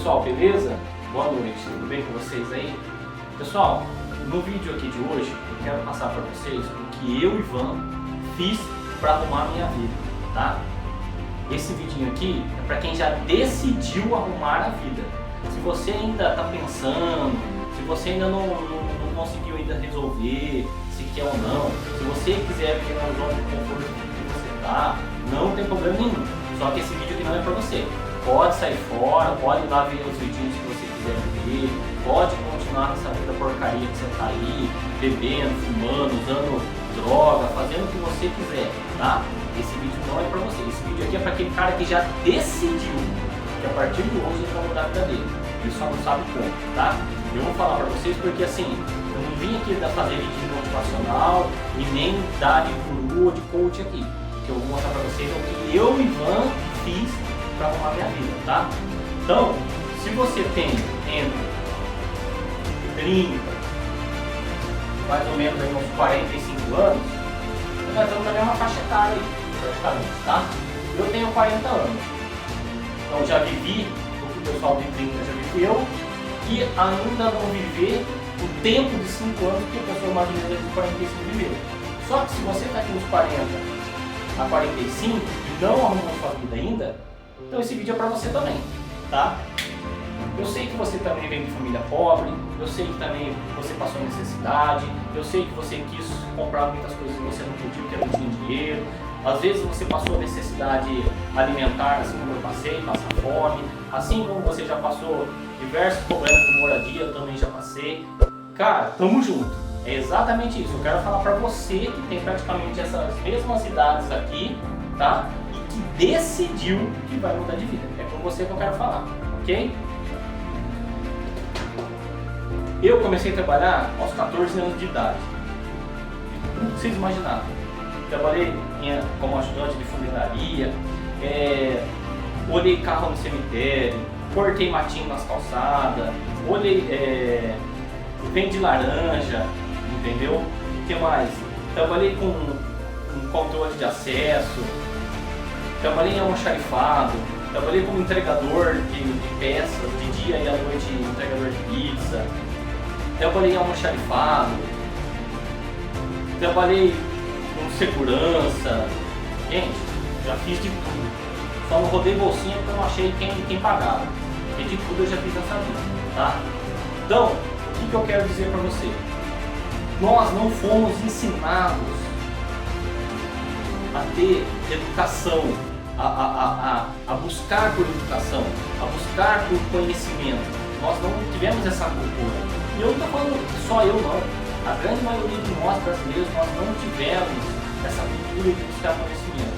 pessoal, beleza? Boa noite, tudo bem com vocês aí? Pessoal, no vídeo aqui de hoje eu quero passar para vocês o que eu, Ivan, fiz para arrumar a minha vida, tá? Esse vidinho aqui é para quem já decidiu arrumar a vida. Se você ainda está pensando, se você ainda não conseguiu ainda resolver se quer ou não, se você quiser ver na zona de conforto que você está, não tem problema nenhum. Só que esse vídeo aqui não é para você. Pode sair fora, pode ir lá ver os vídeos que você quiser ver, pode continuar nessa vida porcaria que você está aí, bebendo, fumando, usando droga, fazendo o que você quiser, tá? Esse vídeo não é para você. Esse vídeo aqui é para aquele cara que já decidiu que a partir de hoje ele vai mudar a vida dele. Ele só não sabe como, tá? Eu vou falar para vocês porque assim, eu não vim aqui fazer vídeo motivacional e nem dar de guru ou de coach aqui. O que eu vou mostrar para vocês é o que eu, Ivan, fiz para arrumar minha vida, tá? Então, se você tem entre 30, mais ou menos aí uns 45 anos, nós estamos na mesma faixa etária aí, praticamente, tá? Eu tenho 40 anos, então já vivi o que o pessoal de 30 já viveu e ainda não viver o tempo de 5 anos que a pessoa mais ou menos de 45 viveu. Só que se você está aqui nos 40 a 45 e não arrumou sua vida ainda, então esse vídeo é para você também, tá? Eu sei que você também vem de família pobre, eu sei que também você passou necessidade, eu sei que você quis comprar muitas coisas que você não podia porque não tinha dinheiro, às vezes você passou necessidade alimentar, assim como eu passei, passar fome, assim como você já passou diversos problemas de moradia, eu também já passei. Cara, tamo junto, é exatamente isso, eu quero falar para você que tem praticamente essas mesmas idades aqui, tá? Que decidiu que vai mudar de vida. É com você que eu quero falar, ok? Eu comecei a trabalhar aos 14 anos de idade. Tudo que vocês imaginaram. Trabalhei como ajudante de funeraria, olhei carro no cemitério, cortei matinho nas calçadas, vendi laranja, entendeu? O que mais? Trabalhei com controle de acesso. Trabalhei em almoxarifado, trabalhei como entregador de peças, de dia e à noite entregador de pizza, trabalhei em almoxarifado, trabalhei com segurança, gente, já fiz de tudo, só não rodei bolsinha porque eu não achei quem pagava, porque de tudo eu já fiz nessa vida, tá? Então, o que eu quero dizer para você? Nós não fomos ensinados a ter educação, a buscar por educação, a buscar por conhecimento. Nós não tivemos essa cultura. E eu não estou falando só eu não. A grande maioria de nós brasileiros, nós não tivemos essa cultura de buscar conhecimento.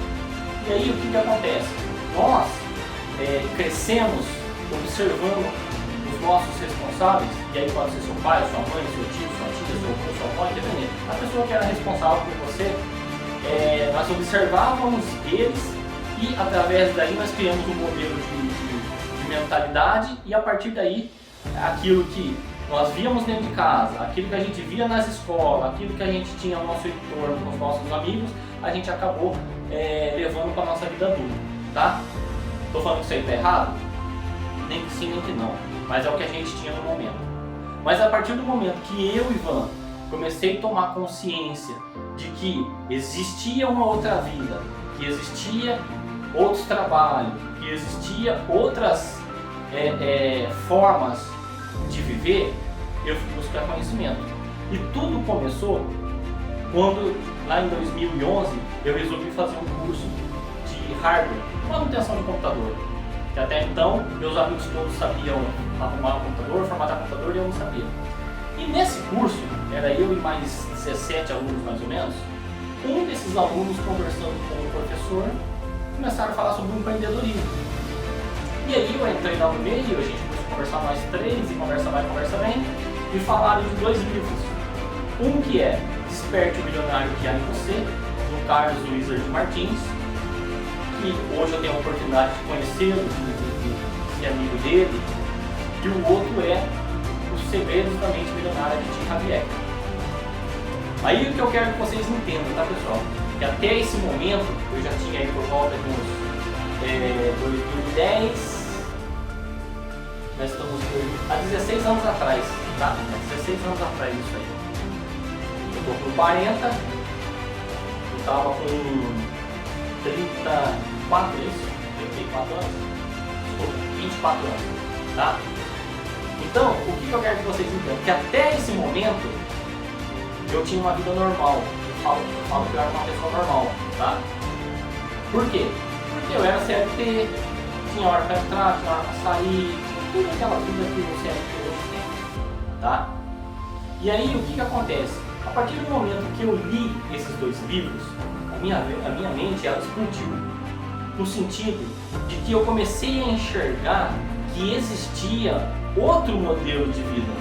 E aí o que acontece? Nós crescemos observando os nossos responsáveis, e aí pode ser seu pai, sua mãe, seu tio, sua tia, seu avô, sua avó, independente. A pessoa que era responsável por você, nós observávamos eles e através daí nós criamos um modelo de mentalidade e a partir daí aquilo que nós víamos dentro de casa, aquilo que a gente via nas escolas, aquilo que a gente tinha no nosso entorno com os nossos amigos, a gente acabou levando para a nossa vida adulta, tá? Estou falando que isso aí está errado? Nem que sim, nem que não, mas é o que a gente tinha no momento. Mas a partir do momento que eu, Ivan, comecei a tomar consciência de que existia uma outra vida, que existia outros trabalhos, que existia outras formas de viver, eu fui buscar conhecimento. E tudo começou quando, lá em 2011, eu resolvi fazer um curso de hardware, manutenção de computador. Que até então, meus amigos todos sabiam arrumar o computador, formatar o computador e eu não sabia. E nesse curso, era eu e mais 17 alunos mais ou menos, um desses alunos conversando com o professor, começaram a falar sobre o empreendedorismo. E aí eu entrei lá no meio, a gente começou a conversar nós três, e conversa vai, conversa vem, e falaram de 2 livros. Um que é Desperte o Milionário que Há em Você, do Carlos Wizard Martins, que hoje eu tenho a oportunidade de conhecê-lo, de ser amigo dele, e o outro é Os Segredos da Mente Milionária de Tim Havieck. Aí o que eu quero que vocês entendam, tá pessoal? Que até esse momento eu já tinha aí por volta de uns 2010, Nós estamos há 16 anos atrás, tá? 16 anos atrás isso aí. Eu tô com 40, eu tava com 34, isso? 34 anos? Desculpa, 24 anos, tá? Então, o que eu quero que vocês entendam? Que até esse momento, eu tinha uma vida normal. Eu falo que eu era uma pessoa normal, tá? Por quê? Porque eu era CLT, tinha hora para entrar, tinha hora para sair, tudo aquela vida que o CLT hoje tem, tá? E aí, o que acontece? A partir do momento que eu li esses dois livros, a minha mente ela explodiu, no sentido de que eu comecei a enxergar que existia outro modelo de vida,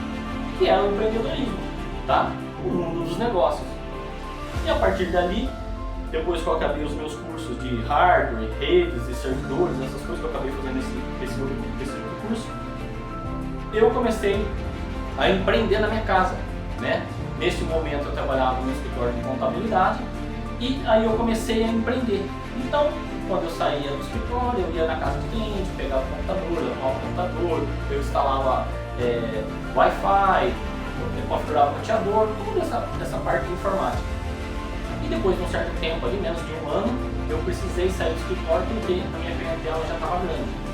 que era o empreendedorismo, tá? O mundo dos negócios. E a partir dali, depois que eu acabei os meus cursos de hardware, redes e servidores, essas coisas que eu acabei fazendo esse outro curso, eu comecei a empreender na minha casa, né? Neste momento eu trabalhava no escritório de contabilidade e aí eu comecei a empreender. Então, quando eu saía do escritório, eu ia na casa do cliente, pegava o computador, eu arrumava o computador, eu instalava Wi-Fi, eu configurava o roteador, toda essa parte de informática. E depois de um certo tempo, ali, menos de um ano, eu precisei sair do escritório porque a minha clientela já estava grande.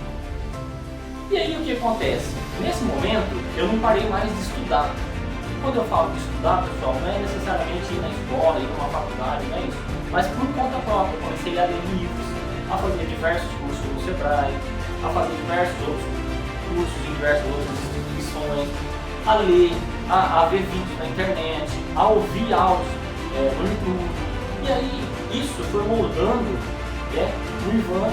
E aí o que acontece? Nesse momento, eu não parei mais de estudar. Quando eu falo de estudar, pessoal, não é necessariamente ir na escola, ir numa faculdade, não é isso. Mas por conta própria, eu comecei a ler livros, a fazer diversos cursos no Sebrae, a fazer diversos outros cursos em diversas outras instituições, a ler, a ver vídeos na internet, a ouvir áudios no YouTube. E aí, isso foi moldando o Ivan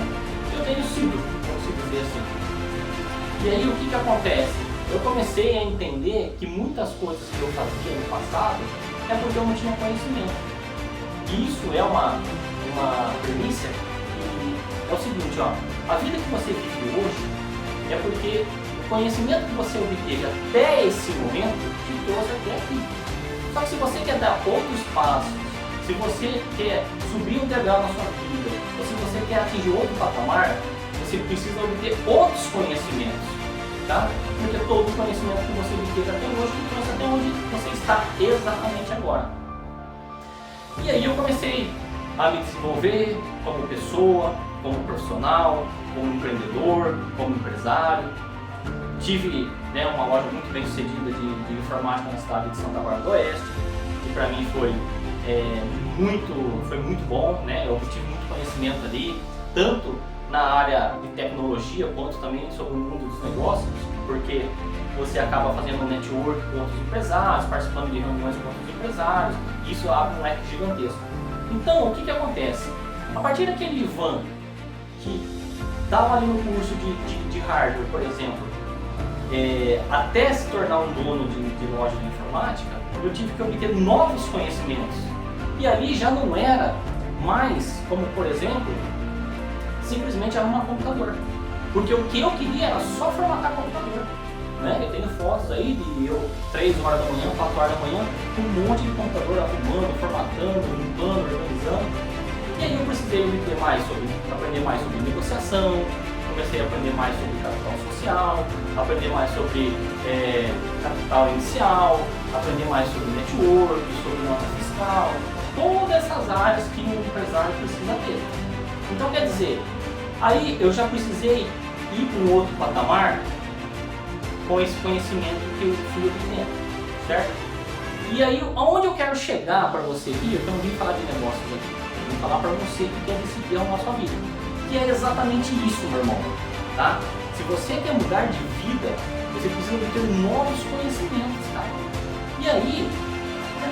que eu tenho sido, vamos dizer assim. E aí, o que acontece? Eu comecei a entender que muitas coisas que eu fazia no passado é porque eu não tinha conhecimento. E isso é uma premissa que é o seguinte, ó, a vida que você vive hoje é porque o conhecimento que você obteve até esse momento te trouxe até aqui. Só que se você quer dar outros passos, se você quer subir um degrau na sua vida, ou se você quer atingir outro patamar, você precisa obter outros conhecimentos. Tá? Porque todo o conhecimento que você obteve até hoje te trouxe até onde você está exatamente agora. E aí eu comecei a me desenvolver como pessoa, como profissional, como empreendedor, como empresário. Tive uma loja muito bem sucedida de informática na cidade de Santa Bárbara do Oeste, que para mim foi muito bom, né? Eu obtive muito conhecimento ali, tanto na área de tecnologia, quanto também sobre o mundo dos negócios, porque você acaba fazendo um network com outros empresários, participando de reuniões com outros empresários, e isso abre um leque gigantesco. Então, o que acontece? A partir daquele Ivan que estava ali no curso de hardware, por exemplo, até se tornar um dono de loja de informática, eu tive que obter novos conhecimentos. E ali já não era mais, como por exemplo, simplesmente arrumar computador. Porque o que eu queria era só formatar computador. Né? Eu tenho fotos aí de eu 3 horas da manhã, 4 horas da manhã, com um monte de computador arrumando, formatando, limpando, organizando. E aí eu precisei aprender mais sobre negociação, comecei a aprender mais sobre capital social, aprender mais sobre capital inicial, aprender mais sobre network, sobre nota fiscal, todas essas áreas que um empresário precisa ter. Então quer dizer, aí eu já precisei ir para um outro patamar com esse conhecimento que eu fui obtendo, certo? E aí, aonde eu quero chegar para você aqui, eu não vim falar de negócios aqui, eu vim falar para você que quer decidir arrumar sua vida, que é exatamente isso, meu irmão, tá? Se você quer mudar de vida, você precisa obter novos conhecimentos, cara. E aí,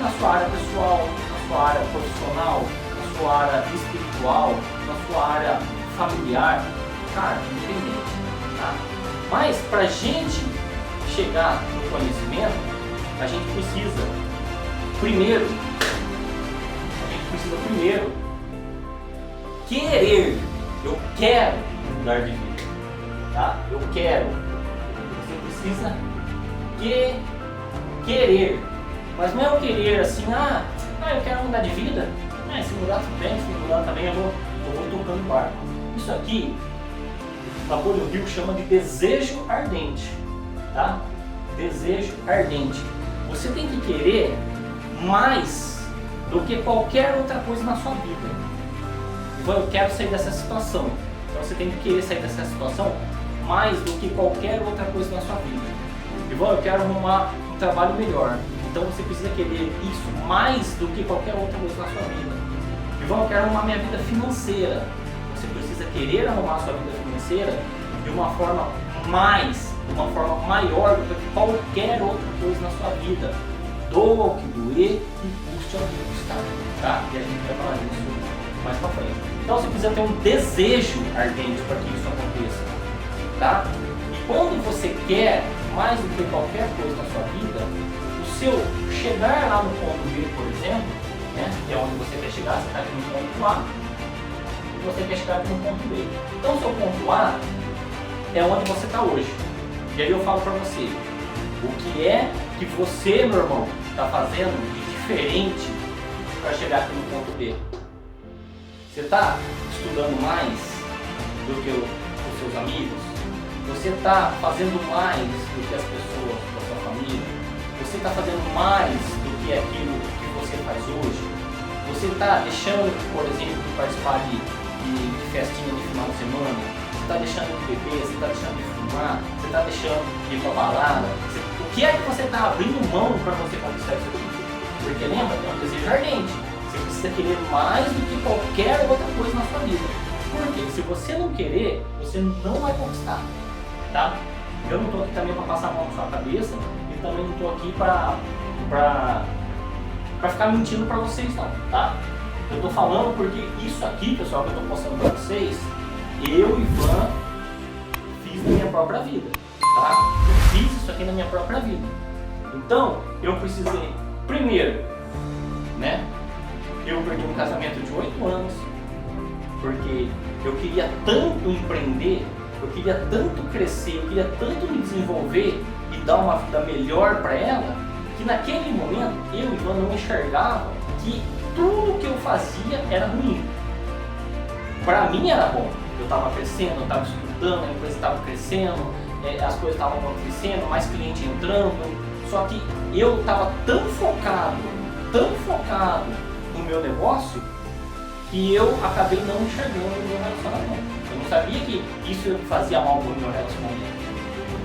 na sua área pessoal, na sua área profissional, na sua área espiritual, na sua área familiar, cara, independente, tá? Mas pra gente chegar no conhecimento, a gente precisa primeiro querer. Eu quero mudar de vida, tá? Eu quero. Você precisa querer. Mas não é o querer assim, eu quero mudar de vida. Se mudar tudo bem, se não mudar também eu vou tocando barco. Isso aqui, o Napoleão Hill chama de desejo ardente. tá? Desejo ardente. Você tem que querer mais do que qualquer outra coisa na sua vida. Então, eu quero sair dessa situação. Então você tem que querer sair dessa situação mais do que qualquer outra coisa na sua vida. Ivan, eu quero arrumar um trabalho melhor. Então você precisa querer isso mais do que qualquer outra coisa na sua vida. Ivan, eu quero arrumar minha vida financeira. Você precisa querer arrumar a sua vida financeira de uma forma maior do que qualquer outra coisa na sua vida. Doa o que doer e custe ao que custar, tá? E a gente vai falar disso mais pra frente. Então você precisa ter um desejo ardente para que isso aconteça, tá? E quando você quer mais do que qualquer coisa na sua vida, o seu chegar lá no ponto B, por exemplo, né, que é onde você quer chegar, você está aqui no ponto A e você quer chegar aqui no ponto B. Então o seu ponto A é onde você está hoje. E aí eu falo para você, o que é que você, meu irmão, está fazendo de diferente para chegar aqui no ponto B? Você está estudando mais do que os seus amigos? Você está fazendo mais do que as pessoas da sua família? Você está fazendo mais do que aquilo que você faz hoje? Você está deixando, por exemplo, de participar de festinha no final de semana? Você está deixando de beber? Você está deixando de fumar? Você está deixando de ir para balada? O que é que você está abrindo mão para você conquistar isso aqui? Porque lembra, é um desejo ardente. Você precisa querer mais do que qualquer outra coisa na sua vida. Porque se você não querer, você não vai conquistar, tá? Eu não estou aqui também para passar a mão na sua cabeça e também não estou aqui para ficar mentindo para vocês não, tá? Eu estou falando porque isso aqui, pessoal, que eu estou postando para vocês, eu, Ivan, fiz na minha própria vida, tá? Eu fiz isso aqui na minha própria vida. Então, eu precisei, primeiro, né? Eu perdi um casamento de 8 anos, porque eu queria tanto empreender, eu queria tanto crescer, eu queria tanto me desenvolver e dar uma vida melhor para ela, que naquele momento eu, Ivan, não enxergava que tudo que eu fazia era ruim. Para mim era bom, eu estava crescendo, eu estava estudando, a empresa estava crescendo, as coisas estavam acontecendo, mais cliente entrando, só que eu estava tão focado no meu negócio, que eu acabei não enxergando o meu relacionamento. Eu não sabia que isso fazia mal para o meu relacionamento.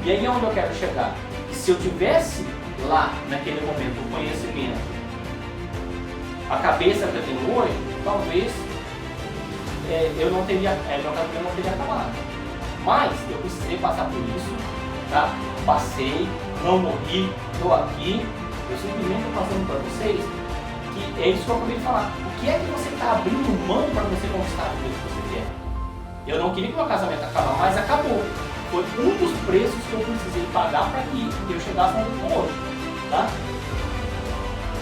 E aí é onde eu quero chegar. E se eu tivesse lá, naquele momento, o conhecimento, a cabeça que eu tenho hoje, talvez meu casamento não teria acabado. Mas eu precisei passar por isso, tá? Passei, não morri, estou aqui. Eu simplesmente estou passando para vocês que é isso que eu acabei de falar. O que é que você está abrindo mão para você conquistar aquilo que você quer? Eu não queria que meu casamento acabasse, mas acabou. Foi um dos preços que eu precisei pagar para que eu chegasse onde eu estou hoje, tá?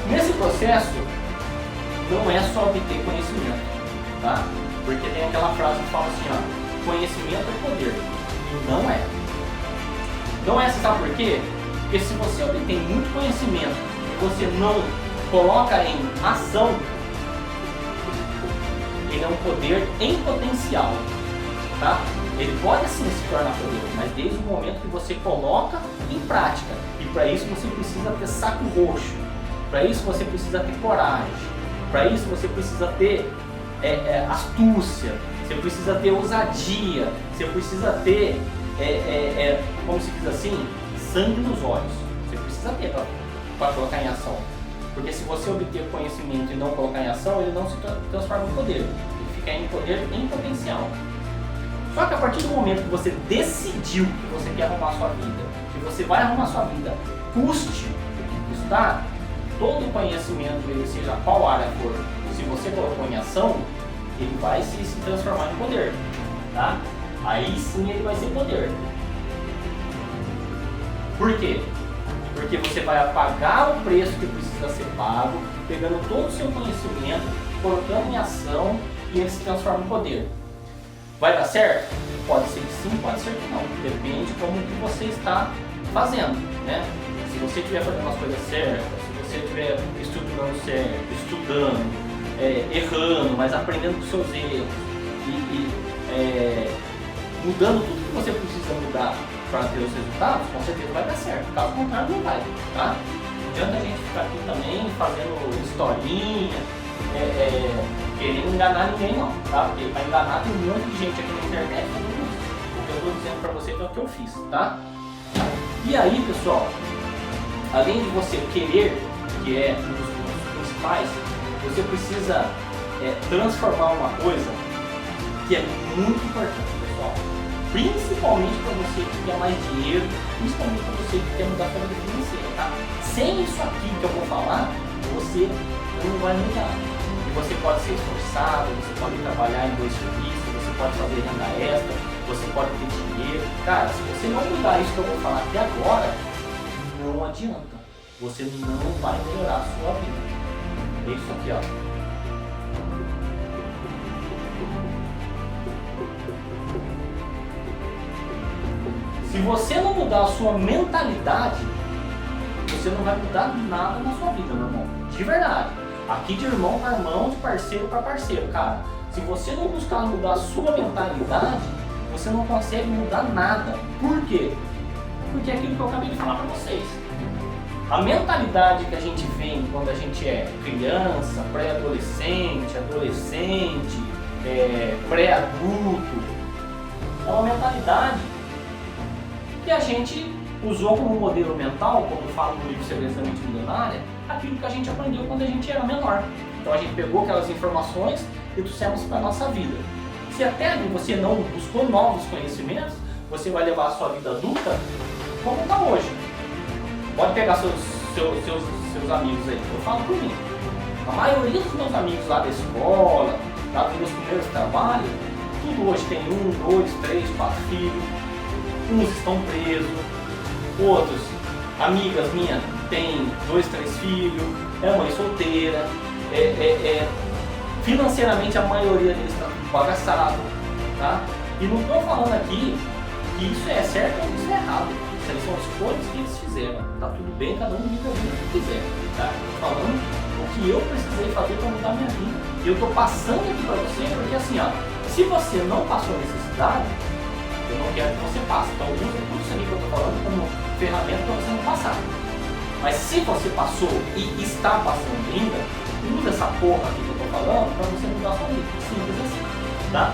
Nesse processo, não é só obter conhecimento, tá? Porque tem aquela frase que fala assim, ó, conhecimento é poder. E não é. Não é, você sabe por quê? Porque se você obtém muito conhecimento e você não coloca em ação, ele é um poder em potencial, tá? Ele pode sim se tornar poder, mas desde o momento que você coloca em prática. E para isso você precisa ter saco roxo, para isso você precisa ter coragem, para isso você precisa ter astúcia, você precisa ter ousadia, você precisa ter, como se diz assim, sangue nos olhos. Você precisa ter para colocar em ação. Porque se você obter conhecimento e não colocar em ação, ele não se transforma em poder. Ele fica em poder em potencial. Só que a partir do momento que você decidiu que você quer arrumar a sua vida, que você vai arrumar a sua vida, custe o que custar, todo o conhecimento, ele seja qual área for, se você colocou em ação, ele vai se transformar em poder, tá? Aí sim ele vai ser poder. Por quê? Porque você vai pagar o preço que precisa ser pago, pegando todo o seu conhecimento, colocando em ação e ele se transforma em poder. Vai dar certo? Pode ser que sim, pode ser que não. Depende de como que você está fazendo, né? Se você estiver fazendo as coisas certas, se você estiver estruturando certo, estudando, errando, mas aprendendo com seus erros e mudando tudo que você precisa mudar para ter os resultados, com certeza vai dar certo. Caso contrário, não vai, tá? Não adianta a gente ficar aqui também fazendo historinha, querendo enganar ninguém não, tá? Porque para enganar tem um monte de gente aqui na internet fazendo isso. O que eu estou dizendo para vocês é o que eu fiz, tá? E aí, pessoal, além de você querer, que é um dos pontos principais, você precisa transformar uma coisa que é muito importante, pessoal. Principalmente para você que quer mais dinheiro, principalmente para você que quer mudar a sua vida financeira, tá? Sem isso aqui que eu vou falar, você não vai mudar. E você pode ser esforçado, você pode trabalhar em 2 serviços, você pode fazer renda extra, você pode ter dinheiro. Cara, se você não mudar isso que eu vou falar aqui agora, não adianta. Você não vai melhorar a sua vida. É isso aqui, ó. Se você não mudar a sua mentalidade, você não vai mudar nada na sua vida, meu irmão. De verdade. Aqui de irmão para irmão, de parceiro para parceiro, cara. Se você não buscar mudar a sua mentalidade, você não consegue mudar nada. Por quê? Porque é aquilo que eu acabei de falar para vocês. A mentalidade que a gente vem quando a gente é criança, pré-adolescente, adolescente, pré-adulto, é uma mentalidade que a gente usou como modelo mental, como eu falo no livro Segredos da Mente Milionária, aquilo que a gente aprendeu quando a gente era menor. Então a gente pegou aquelas informações e trouxemos para a nossa vida. Se até você não buscou novos conhecimentos, você vai levar a sua vida adulta como está hoje. Pode pegar seus amigos aí, eu falo por mim. A maioria dos meus amigos lá da escola, lá dos meus primeiros trabalhos, tudo hoje tem 1, 2, 3, 4 filhos. Uns estão presos, outros, amigas minhas, têm 2, 3 filhos, é mãe solteira, financeiramente a maioria deles está bagaçado, tá? E não estou falando aqui que isso é certo ou isso é errado, isso aí são escolhas que eles fizeram, tá tudo bem, cada um vive a vida que quiser, tá? Estou falando o que eu precisei fazer para mudar minha vida, e eu estou passando aqui para você, porque assim, ó, se você não passou necessidade, eu não quero que você passe. Então usa tudo isso aqui que eu estou falando como ferramenta para você não passar. Mas se você passou e está passando ainda, usa essa porra aqui que eu estou falando para você mudar a sua vida. Simples assim, tá?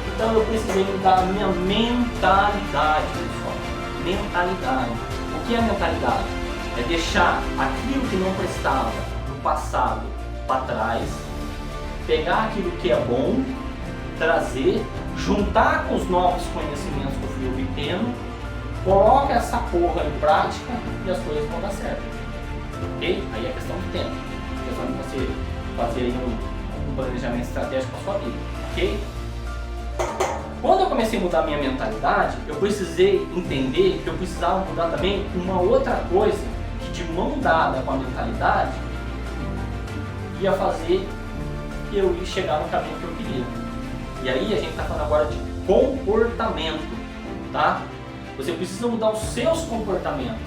Então eu precisei mudar a minha mentalidade, pessoal. Mentalidade. O que é mentalidade? É deixar aquilo que não prestava no passado para trás, pegar aquilo que é bom, trazer, juntar com os novos conhecimentos que eu fui obtendo, coloca essa porra em prática e as coisas vão dar certo. Ok? Aí é questão de tempo. É questão de você fazer aí um planejamento estratégico para a sua vida. Ok? Quando eu comecei a mudar minha mentalidade, eu precisei entender que eu precisava mudar também uma outra coisa que, de mão dada com a mentalidade, ia fazer eu ir chegar no caminho que eu queria. E aí a gente está falando agora de comportamento, tá? Você precisa mudar os seus comportamentos.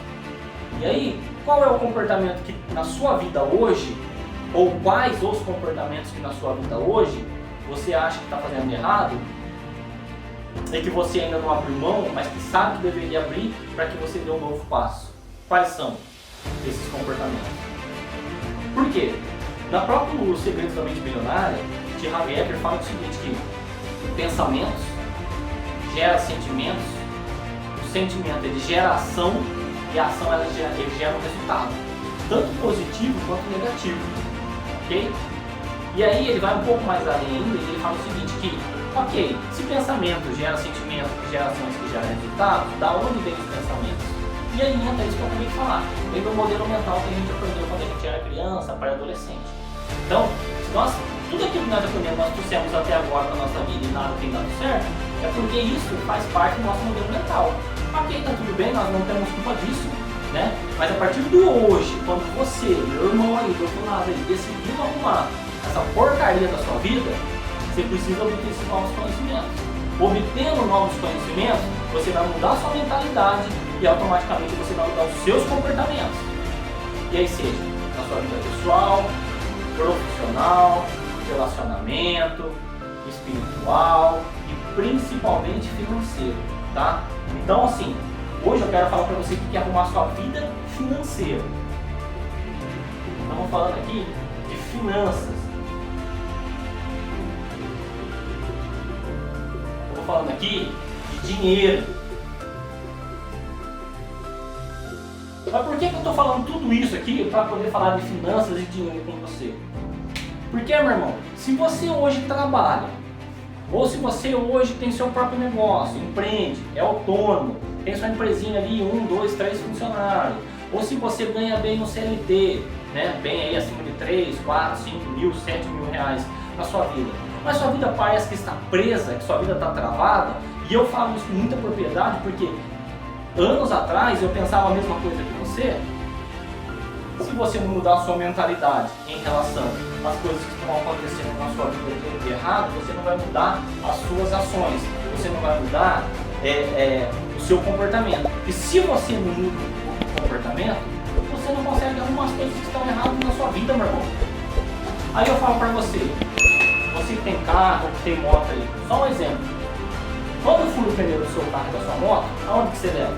E aí, qual é o comportamento que na sua vida hoje, ou quais os comportamentos que na sua vida hoje você acha que está fazendo errado e que você ainda não abriu mão, mas que sabe que deveria abrir para que você dê um novo passo? Quais são esses comportamentos? Por quê? Na própria Segredos da Mente Milionária, T. Harv Eker fala o seguinte, que pensamentos gera sentimentos, o sentimento ele gera ação e a ação ele gera um resultado, tanto positivo quanto negativo, ok? E aí ele vai um pouco mais além ainda e ele fala o seguinte, que ok, se pensamento gera sentimento, que gera ações, que gera resultados, da onde vem os pensamentos? E aí entra isso que eu acabei de falar, vem do modelo mental que a gente aprendeu quando a gente era criança, pré-adolescente. Então, tudo aquilo que nós aprendemos, nós trouxemos até agora para a nossa vida e nada tem dado certo, é porque isso faz parte do nosso modelo mental. Ok, tá tudo bem, nós não temos culpa disso, né? Mas a partir de hoje, quando você, meu irmão aí, do outro lado aí, decidiu arrumar essa porcaria da sua vida, você precisa obter esses novos conhecimentos. Obtendo novos conhecimentos, você vai mudar a sua mentalidade e automaticamente você vai mudar os seus comportamentos. E aí seja na sua vida pessoal, profissional, relacionamento, espiritual e principalmente financeiro, tá? Então assim, Hoje eu quero falar para você que quer arrumar a sua vida financeira. Estamos falando aqui de finanças. Estamos falando aqui de dinheiro. Mas por que eu estou falando tudo isso aqui para poder falar de finanças e dinheiro com você? Porque, meu irmão, se você hoje trabalha, ou se você hoje tem seu próprio negócio, empreende, é autônomo, tem sua empresinha ali, 1, 2, 3 funcionários, ou se você ganha bem no CLT, né, bem aí acima de 3, 4, 5 mil, 7 mil reais na sua vida, mas sua vida parece que está presa, que sua vida está travada, e eu falo isso com muita propriedade porque anos atrás eu pensava a mesma coisa que você. Se você não mudar a sua mentalidade em relação às coisas que estão acontecendo na sua vida de errado, você não vai mudar as suas ações, você não vai mudar o seu comportamento. E se você não muda o comportamento, você não consegue arrumar as coisas que estão erradas na sua vida, meu irmão. Aí eu falo pra você que tem carro, que tem moto aí, só um exemplo. Quando fura o pneu do seu carro e da sua moto, aonde que você leva?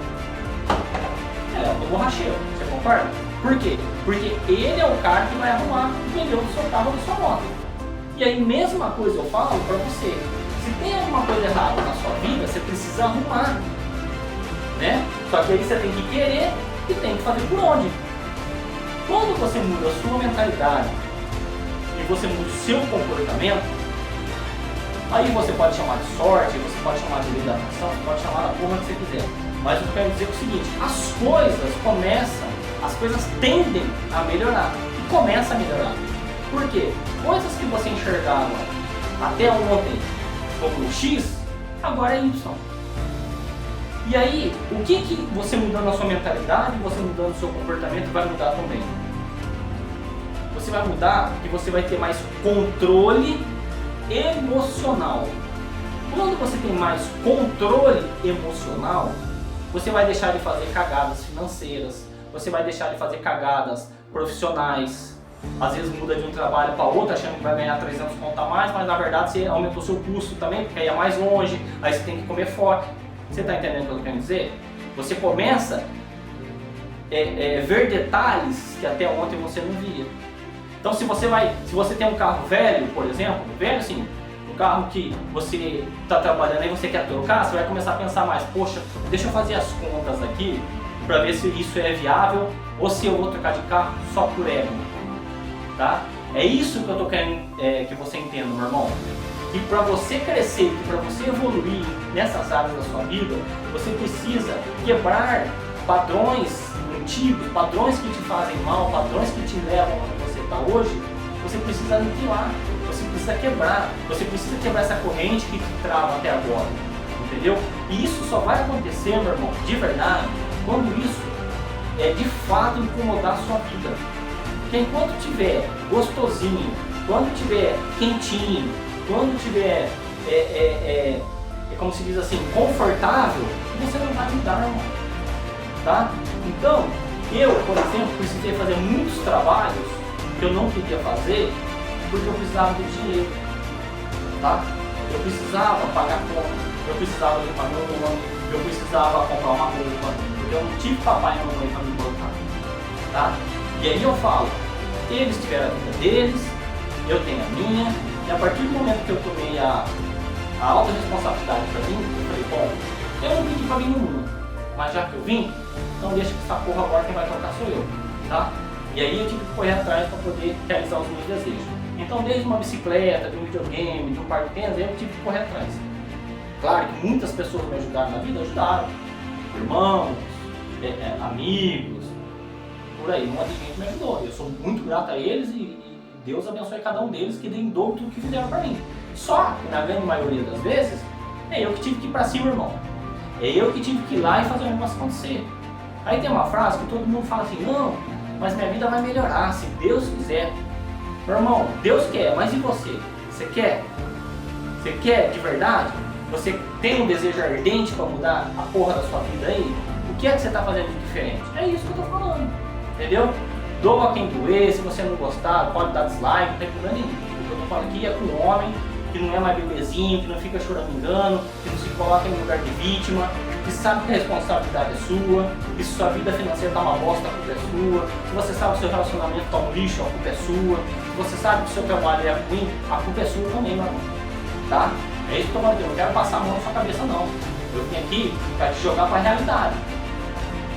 No borracheiro, você concorda? Por quê? Porque ele é o cara que vai arrumar o pneu do seu carro ou da sua moto. E aí, mesma coisa eu falo pra você. Se tem alguma coisa errada na sua vida, você precisa arrumar, né? Só que aí você tem que querer e tem que fazer por onde? Quando você muda a sua mentalidade e você muda o seu comportamento, aí você pode chamar de sorte, você pode chamar de lei da atração, você pode chamar da porra que você quiser. Mas eu quero dizer o seguinte, as coisas tendem a melhorar e começam a melhorar. Por quê? Coisas que você enxergava até ontem como X, agora é Y. E aí, o que você mudando a sua mentalidade, você mudando o seu comportamento vai mudar também? Você vai mudar e você vai ter mais controle emocional. Quando você tem mais controle emocional, você vai deixar de fazer cagadas financeiras, você vai deixar de fazer cagadas profissionais. Às vezes muda de um trabalho para outro achando que vai ganhar 300 conto a mais, mas na verdade você aumentou seu custo também, porque aí é mais longe, aí você tem que comer fora. Você está entendendo o que eu quero dizer? Você começa a ver detalhes que até ontem você não via. Então se você tem um carro velho, por exemplo, velho assim, um carro que você está trabalhando e você quer trocar, você vai começar a pensar mais, poxa, deixa eu fazer as contas aqui para ver se isso é viável ou se eu vou trocar de carro só por ego, tá? É isso que eu tô querendo que você entenda, meu irmão. E para você crescer, e para você evoluir nessas áreas da sua vida, você precisa quebrar padrões antigos, padrões que te fazem mal, padrões que te levam onde você está hoje. Você precisa aniquilar, você precisa quebrar, você precisa quebrar essa corrente que te trava até agora, entendeu? E isso só vai acontecer, meu irmão, de verdade, quando isso de fato incomodar a sua vida. Porque enquanto tiver gostosinho, quando tiver quentinho, quando tiver, como se diz assim, confortável, você não vai mudar, irmão, tá? Então, eu, por exemplo, precisei fazer muitos trabalhos que eu não queria fazer porque eu precisava de dinheiro, tá? Eu precisava pagar conta, eu precisava limpar meu nome, eu precisava comprar uma roupa, porque eu não tive papai e mamãe para me colocar, tá? E aí eu falo, eles tiveram a vida deles, eu tenho a minha, e a partir do momento que eu tomei a alta responsabilidade para mim, eu falei, bom, eu não pedi para vir no mundo, mas já que eu vim, então deixa que essa porra agora quem vai tocar sou eu, tá? E aí eu tive que correr atrás para poder realizar os meus desejos. Então desde uma bicicleta, de um videogame, de um par de tênis, eu tive que correr atrás. Claro que muitas pessoas me ajudaram na vida, ajudaram, irmãos, amigos, por aí, um monte de gente me ajudou. Eu sou muito grato a eles e Deus abençoe cada um deles que dê em dobro tudo que fizeram para mim. Só que na grande maioria das vezes, é eu que tive que ir para cima, irmão. É eu que tive que ir lá e fazer o negócio acontecer. Aí tem uma frase que todo mundo fala assim, não, mas minha vida vai melhorar, se Deus quiser. Meu irmão, Deus quer, mas e você? Você quer? Você quer de verdade? Você tem um desejo ardente para mudar a porra da sua vida aí? O que é que você está fazendo de diferente? É isso que eu tô falando, entendeu? Doa quem doer, se você não gostar, pode dar dislike, não tem problema nenhum. O que eu tô falando aqui é com um homem que não é mais bebezinho, que não fica choramingando, que não se coloca em lugar de vítima, que sabe que a responsabilidade é sua, que se sua vida financeira está uma bosta, a culpa é sua, se você sabe que o seu relacionamento está um lixo, a culpa é sua, se você sabe que o seu trabalho é ruim, a culpa é sua também, meu irmão. Tá? É isso que eu tô falando aqui, eu não quero passar a mão na sua cabeça não. Eu vim aqui para te jogar para a realidade.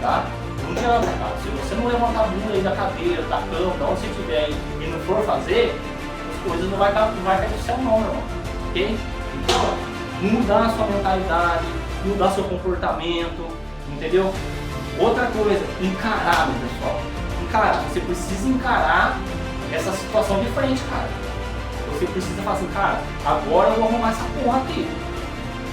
Tá? Não adianta, cara. Se você não levantar a bunda aí da cadeira, da cama, de onde você estiver e não for fazer, as coisas não vai cair do céu não, meu irmão. Ok? Então, mudar a sua mentalidade, mudar seu comportamento, entendeu? Outra coisa, encarar, meu pessoal. Encarar. Você precisa encarar essa situação de frente, cara. Você precisa falar assim, cara, agora eu vou arrumar essa porra aqui.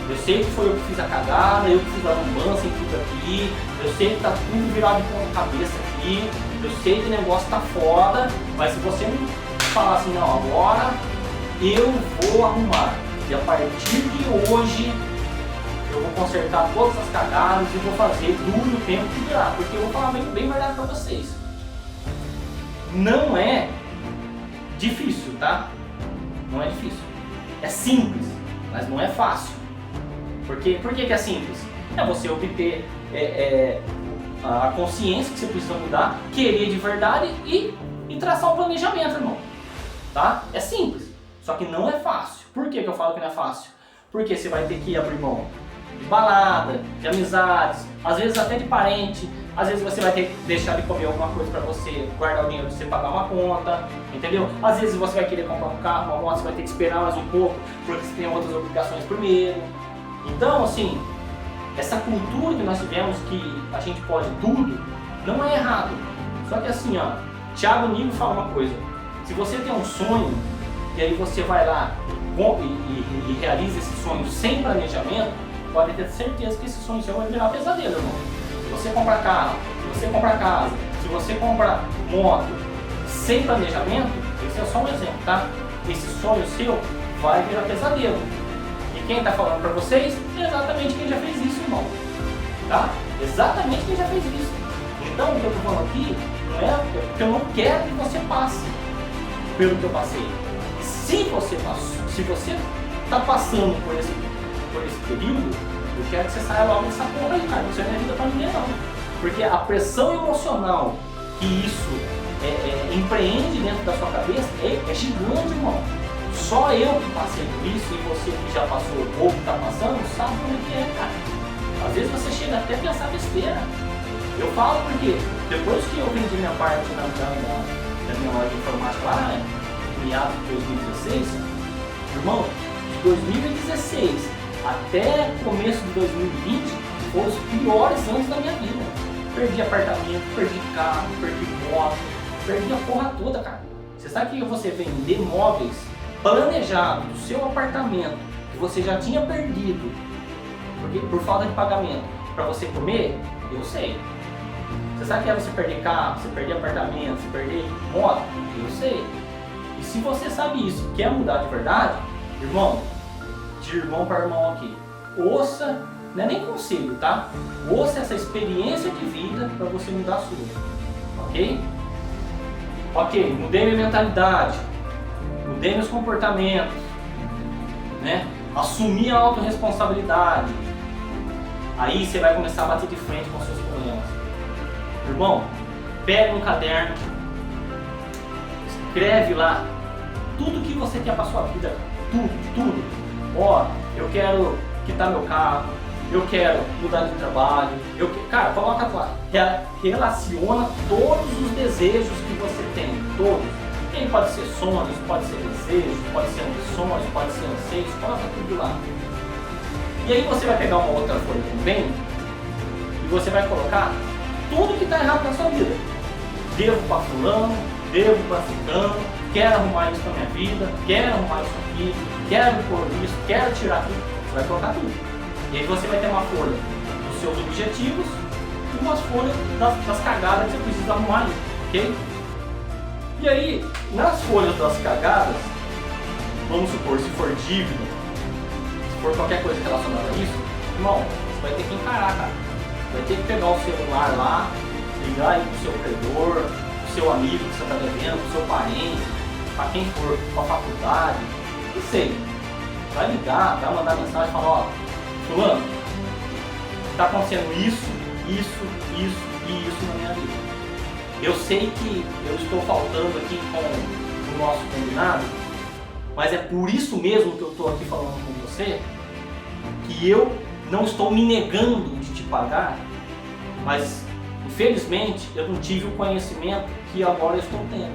Eu sei que foi eu que fiz a cagada, eu que fiz a lambança em tudo aqui, eu sei que tá tudo virado de ponta cabeça aqui, eu sei que o negócio tá foda, mas se você me falar assim, não, agora eu vou arrumar. E a partir de hoje eu vou consertar todas as cagadas e vou fazer duro o tempo que virar, porque eu vou falar bem verdade pra vocês. Não é difícil, tá? Não é difícil. É simples, mas não é fácil. Por que é simples? É você obter a consciência que você precisa mudar, querer de verdade e traçar um planejamento, irmão. Tá? É simples, só que não é fácil. Por que eu falo que não é fácil? Porque você vai ter que abrir mão de balada, de amizades, às vezes até de parente, às vezes você vai ter que deixar de comer alguma coisa para você guardar o dinheiro para você pagar uma conta, entendeu? Às vezes você vai querer comprar um carro, uma moto, você vai ter que esperar mais um pouco, porque você tem outras obrigações primeiro. Então, assim, essa cultura que nós tivemos que a gente pode tudo, não é errado. Só que assim, ó, Thiago Nigro fala uma coisa, se você tem um sonho, e aí você vai lá e realiza esse sonho sem planejamento, pode ter certeza que esse sonho seu vai virar pesadelo, irmão. Se você comprar carro, se você comprar casa, se você comprar moto sem planejamento, esse é só um exemplo, tá? Esse sonho seu vai virar pesadelo. Quem está falando para vocês é exatamente quem já fez isso, irmão. Tá? Exatamente quem já fez isso. Então, o que eu estou falando aqui não é porque eu não quero que você passe pelo que eu passei. Se você está passando por esse período, eu quero que você saia logo dessa porra aí, cara. Isso não é vida para ninguém, não. Porque a pressão emocional que isso empreende dentro da sua cabeça é gigante, irmão. Só eu que passei por isso e você que já passou ou que está passando, sabe como é que é, cara. Às vezes você chega até a pensar besteira. Eu falo porque depois que eu vendi minha parte da minha loja de informática lá, né, em meados de 2016, irmão, de 2016 até começo de 2020 foram os piores anos da minha vida. Perdi apartamento, perdi carro, perdi moto, perdi a porra toda, cara. Você sabe que você vender móveis planejado do seu apartamento que você já tinha perdido porque, por falta de pagamento para você comer, eu sei. Você sabe que é você perder carro, você perder apartamento, você perder moto? Eu sei. E se você sabe isso, quer mudar de verdade, irmão, de irmão para irmão aqui, ouça, não é nem conselho, tá? Ouça essa experiência de vida para você mudar a sua, ok? Ok, mudei minha mentalidade, mudei meus comportamentos, né? Assumi a autorresponsabilidade. Aí você vai começar a bater de frente com os seus problemas. Irmão, pega um caderno, escreve lá tudo que você quer para sua vida, tudo. Ó, eu quero quitar meu carro, eu quero mudar de trabalho, cara, coloca lá, relaciona todos os desejos que você tem, todos. E aí pode ser sonhos, pode ser desejos, pode ser ambições, pode ser anseios, coloca tudo lá. E aí você vai pegar uma outra folha também e você vai colocar tudo que está errado na sua vida. Devo para fulano, devo para ciclano, quero arrumar isso na minha vida, quero arrumar isso aqui, quero pôr isso, quero tirar tudo. Você vai colocar tudo. E aí você vai ter uma folha dos seus objetivos e umas folhas das cagadas que você precisa arrumar aí, ok? E aí, nas folhas das cagadas, vamos supor, se for dívida, se for qualquer coisa relacionada a isso, irmão, você vai ter que encarar, cara. Vai ter que pegar o celular lá, ligar aí pro seu credor, pro seu amigo que você está devendo, pro seu parente, para quem for, para a faculdade, não sei. Vai ligar, vai mandar mensagem e falar, ó, fulano, está acontecendo isso e isso na minha vida. Eu sei que eu estou faltando aqui com o nosso combinado, mas é por isso mesmo que eu estou aqui falando com você, que eu não estou me negando de te pagar, mas infelizmente eu não tive o conhecimento que agora eu estou tendo.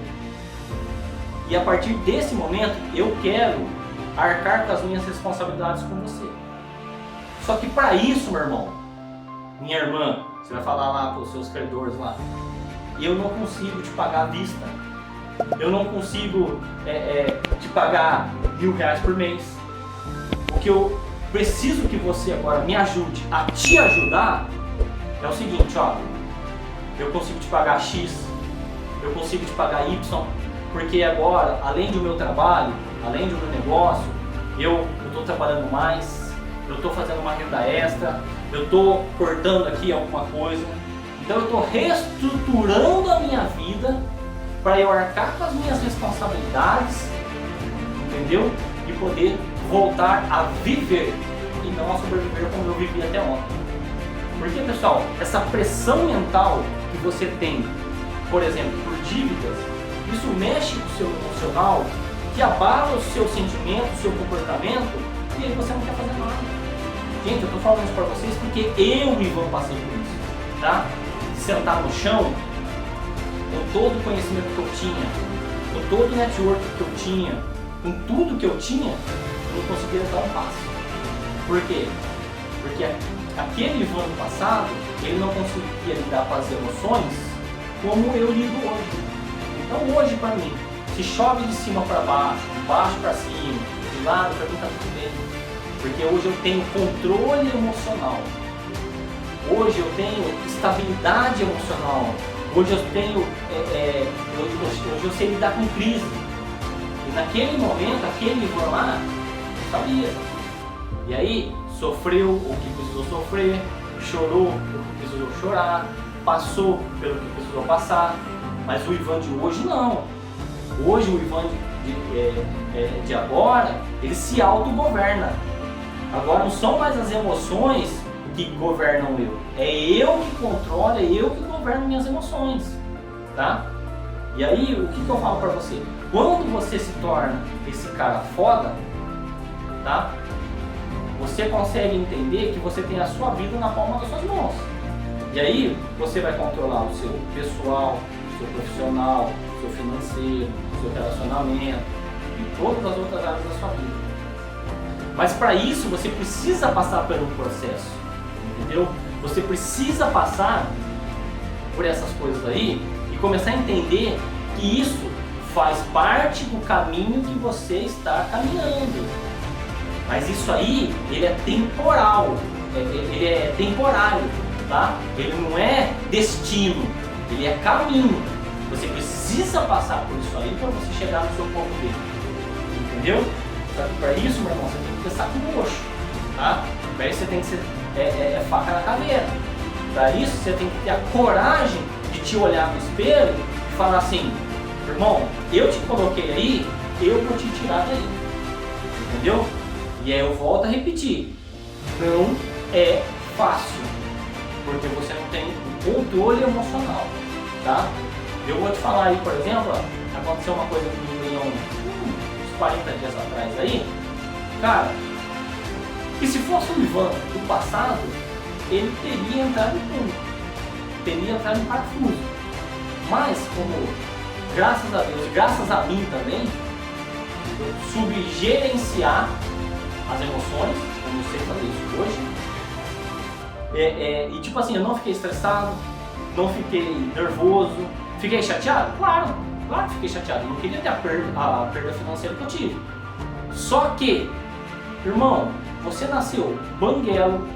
E a partir desse momento eu quero arcar com as minhas responsabilidades com você. Só que para isso, meu irmão, minha irmã, você vai falar lá para os seus credores lá, eu não consigo te pagar à vista. Eu não consigo te pagar R$1.000 por mês. O que eu preciso que você agora me ajude a te ajudar é o seguinte, ó. Eu consigo te pagar X, eu consigo te pagar Y, porque agora, além do meu trabalho, além do meu negócio, eu estou trabalhando mais, eu estou fazendo uma renda extra, eu estou cortando aqui alguma coisa. Então eu estou reestruturando a minha vida para eu arcar com as minhas responsabilidades, entendeu? E poder voltar a viver e não a sobreviver como eu vivi até ontem. Porque, pessoal, essa pressão mental que você tem, por exemplo, por dívidas, isso mexe com o seu emocional, que abala o seu sentimento, o seu comportamento, e aí você não quer fazer nada. Gente, eu estou falando isso para vocês porque eu, Ivan, passei por isso, tá? Sentar no chão, com todo o conhecimento que eu tinha, com todo o network que eu tinha, com tudo que eu tinha, eu não conseguia dar um passo. Por quê? Porque aquele Ivan do passado, ele não conseguia lidar com as emoções como eu lido hoje. Então hoje para mim, se chove de cima para baixo, de baixo para cima, de lado para mim está tudo bem. Porque hoje eu tenho controle emocional. Hoje eu tenho estabilidade emocional. Hoje eu tenho, hoje eu sei lidar com crise. E naquele momento, aquele Ivan lá, eu sabia. E aí, sofreu o que precisou sofrer, chorou o que precisou chorar, passou pelo que precisou passar. Mas o Ivan de hoje não. Hoje o Ivan de agora, ele se autogoverna. Agora não são mais as emoções que governam eu. É eu que controlo, é eu que governo minhas emoções, tá? E aí, o que eu falo pra você? Quando você se torna esse cara foda, tá? Você consegue entender que você tem a sua vida na palma das suas mãos. E aí, você vai controlar o seu pessoal, o seu profissional, o seu financeiro, o seu relacionamento e todas as outras áreas da sua vida. Mas para isso, você precisa passar por um processo, entendeu? Você precisa passar por essas coisas aí e começar a entender que isso faz parte do caminho que você está caminhando. Mas isso aí, ele é temporal, ele é temporário, tá? Ele não é destino, ele é caminho. Você precisa passar por isso aí para você chegar no seu ponto B, entendeu? Só que para isso, meu irmão, você tem que ter saco roxo, tá? Para isso você tem que ser faca na caveira. Para isso você tem que ter a coragem de te olhar no espelho e falar assim, irmão, eu te coloquei aí, eu vou te tirar daí, entendeu? E aí eu volto a repetir, não é fácil, porque você não tem controle emocional, tá? Eu vou te falar aí, por exemplo, ó, aconteceu uma coisa comigo uns 40 dias atrás aí, cara, que se fosse o Ivan do passado, ele teria entrado em tudo, teria entrado em parafuso. Mas como, graças a Deus, graças a mim também, eu soube gerenciar as emoções, eu não sei fazer isso hoje. E tipo assim, eu não fiquei estressado, não fiquei nervoso, fiquei chateado? Claro que fiquei chateado, eu não queria ter a perda financeira que eu tive. Só que, irmão, você nasceu banguelo,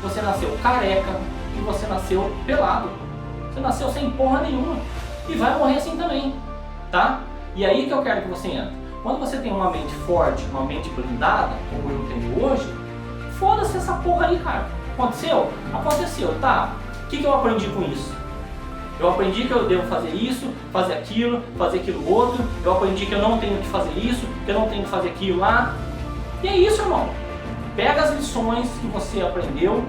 você nasceu careca e você nasceu pelado. Você nasceu sem porra nenhuma e vai morrer assim também, tá? E aí que eu quero que você entre. Quando você tem uma mente forte, uma mente blindada, como eu tenho hoje, foda-se essa porra aí, cara. Aconteceu? Aconteceu, tá? O que eu aprendi com isso? Eu aprendi que eu devo fazer isso, fazer aquilo outro. Eu aprendi que eu não tenho que fazer isso, que eu não tenho que fazer aquilo lá. E é isso, irmão. Pega as lições que você aprendeu,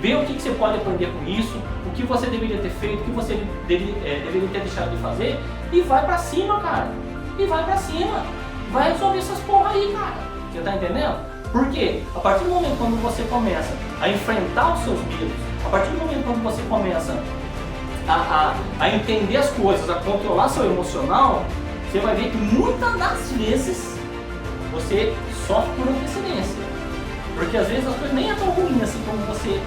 vê o que você pode aprender com isso, o que você deveria ter feito, o que você deveria ter deixado de fazer, e vai pra cima, cara. E vai pra cima. Vai resolver essas porra aí, cara. Você tá entendendo? Por quê? A partir do momento quando você começa a enfrentar os seus medos, a partir do momento quando você começa a entender as coisas, a controlar seu emocional, você vai ver que muitas das vezes você sofre por antecedência. Porque às vezes as coisas nem é tão ruim assim como você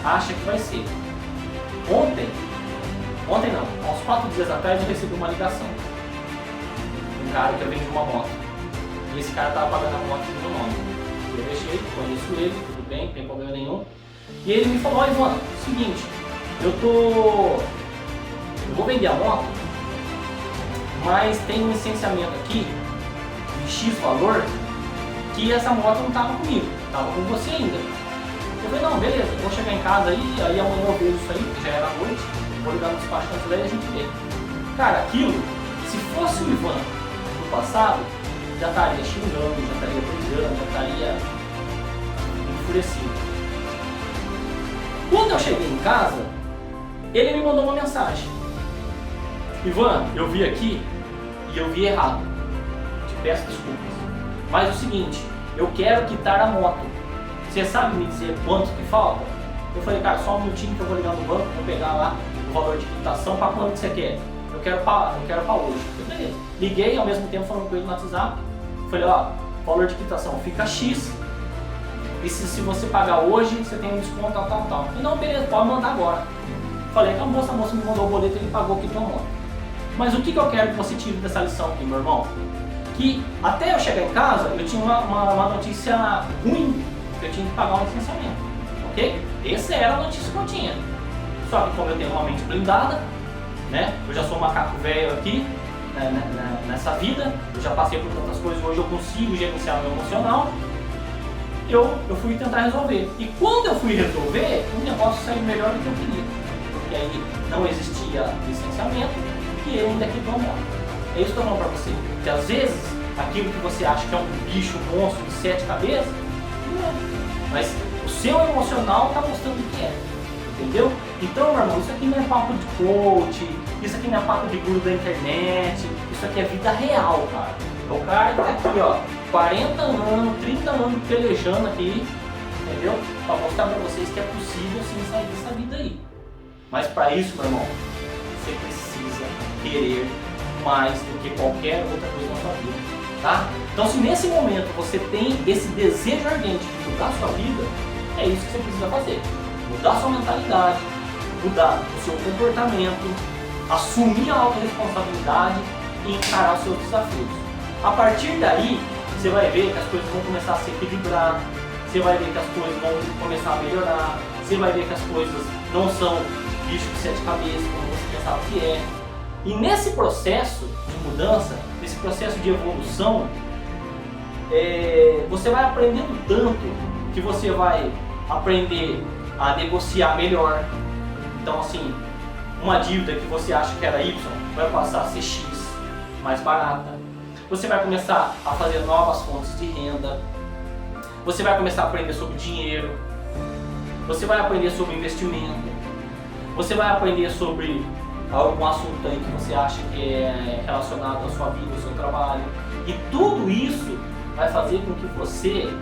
acha que vai ser. Ontem não, há uns 4 dias atrás eu recebi uma ligação. Um cara que eu vendi uma moto. E esse cara estava pagando a moto no meu nome. Eu deixei, conheço ele, tudo bem, não tem problema nenhum. E ele me falou, Ivan, seguinte, eu vou vender a moto, mas tem um licenciamento aqui de X valor que essa moto não estava comigo, estava com você ainda. Eu falei, não, beleza, eu vou chegar em casa aí amanhã eu vejo isso aí, porque já era noite, vou ligar no despachante lá e a gente vê. Cara, aquilo, se fosse o Ivan do passado, já estaria xingando, já estaria brigando, já estaria enfurecido. Quando eu cheguei em casa, ele me mandou uma mensagem. Ivan, eu vi aqui e eu vi errado. Te peço desculpas. Mas é o seguinte, eu quero quitar a moto. Você sabe me dizer quanto que falta? Eu falei, cara, só um minutinho que eu vou ligar no banco, vou pegar lá o valor de quitação, para quanto que você quer? Eu quero para hoje. Eu falei, beleza. Liguei ao mesmo tempo falando com ele no WhatsApp. Falei, ó, valor de quitação fica X. E se você pagar hoje, você tem um desconto, tal. E não, beleza, pode mandar agora. Falei, então a moça me mandou o boleto e ele pagou aqui tua moto. Mas o que eu quero que você tire dessa lição aqui, meu irmão? Que até eu chegar em casa, eu tinha uma notícia ruim, que eu tinha que pagar um licenciamento, ok? Essa era a notícia que eu tinha. Só que como eu tenho uma mente blindada, né? Eu já sou um macaco velho aqui, nessa vida, eu já passei por tantas coisas, hoje eu consigo gerenciar o meu emocional. Eu fui tentar resolver. E quando eu fui resolver, o negócio saiu melhor do que eu queria. Porque aí não existia licenciamento e ele ainda quitou a moto. É isso que eu tô falando pra você. Que às vezes, aquilo que você acha que é um bicho, um monstro de 7 cabeças, não é. Mas o seu emocional tá mostrando que é. Entendeu? Então, meu irmão, isso aqui não é papo de coach, isso aqui não é papo de guru da internet, isso aqui é vida real, cara. É o cara que tá aqui, ó, 40 anos, 30 anos pelejando aqui, entendeu? Pra mostrar pra vocês que é possível sim sair dessa vida aí. Mas pra isso, meu irmão, você precisa querer mais do que qualquer outra coisa na sua vida, tá? Então se nesse momento você tem esse desejo ardente de mudar a sua vida, é isso que você precisa fazer. Mudar a sua mentalidade, mudar o seu comportamento, assumir a autorresponsabilidade e encarar os seus desafios. A partir daí, você vai ver que as coisas vão começar a se equilibrar, você vai ver que as coisas vão começar a melhorar, você vai ver que as coisas não são bicho de 7 cabeças como você pensava que é. E nesse processo de mudança, nesse processo de evolução, você vai aprendendo tanto que você vai aprender a negociar melhor. Então assim, uma dívida que você acha que era Y vai passar a ser X, mais barata. Você vai começar a fazer novas fontes de renda. Você vai começar a aprender sobre dinheiro. Você vai aprender sobre investimento. Você vai aprender sobre algum assunto aí que você acha que é relacionado à sua vida, ao seu trabalho. E tudo isso vai fazer com que você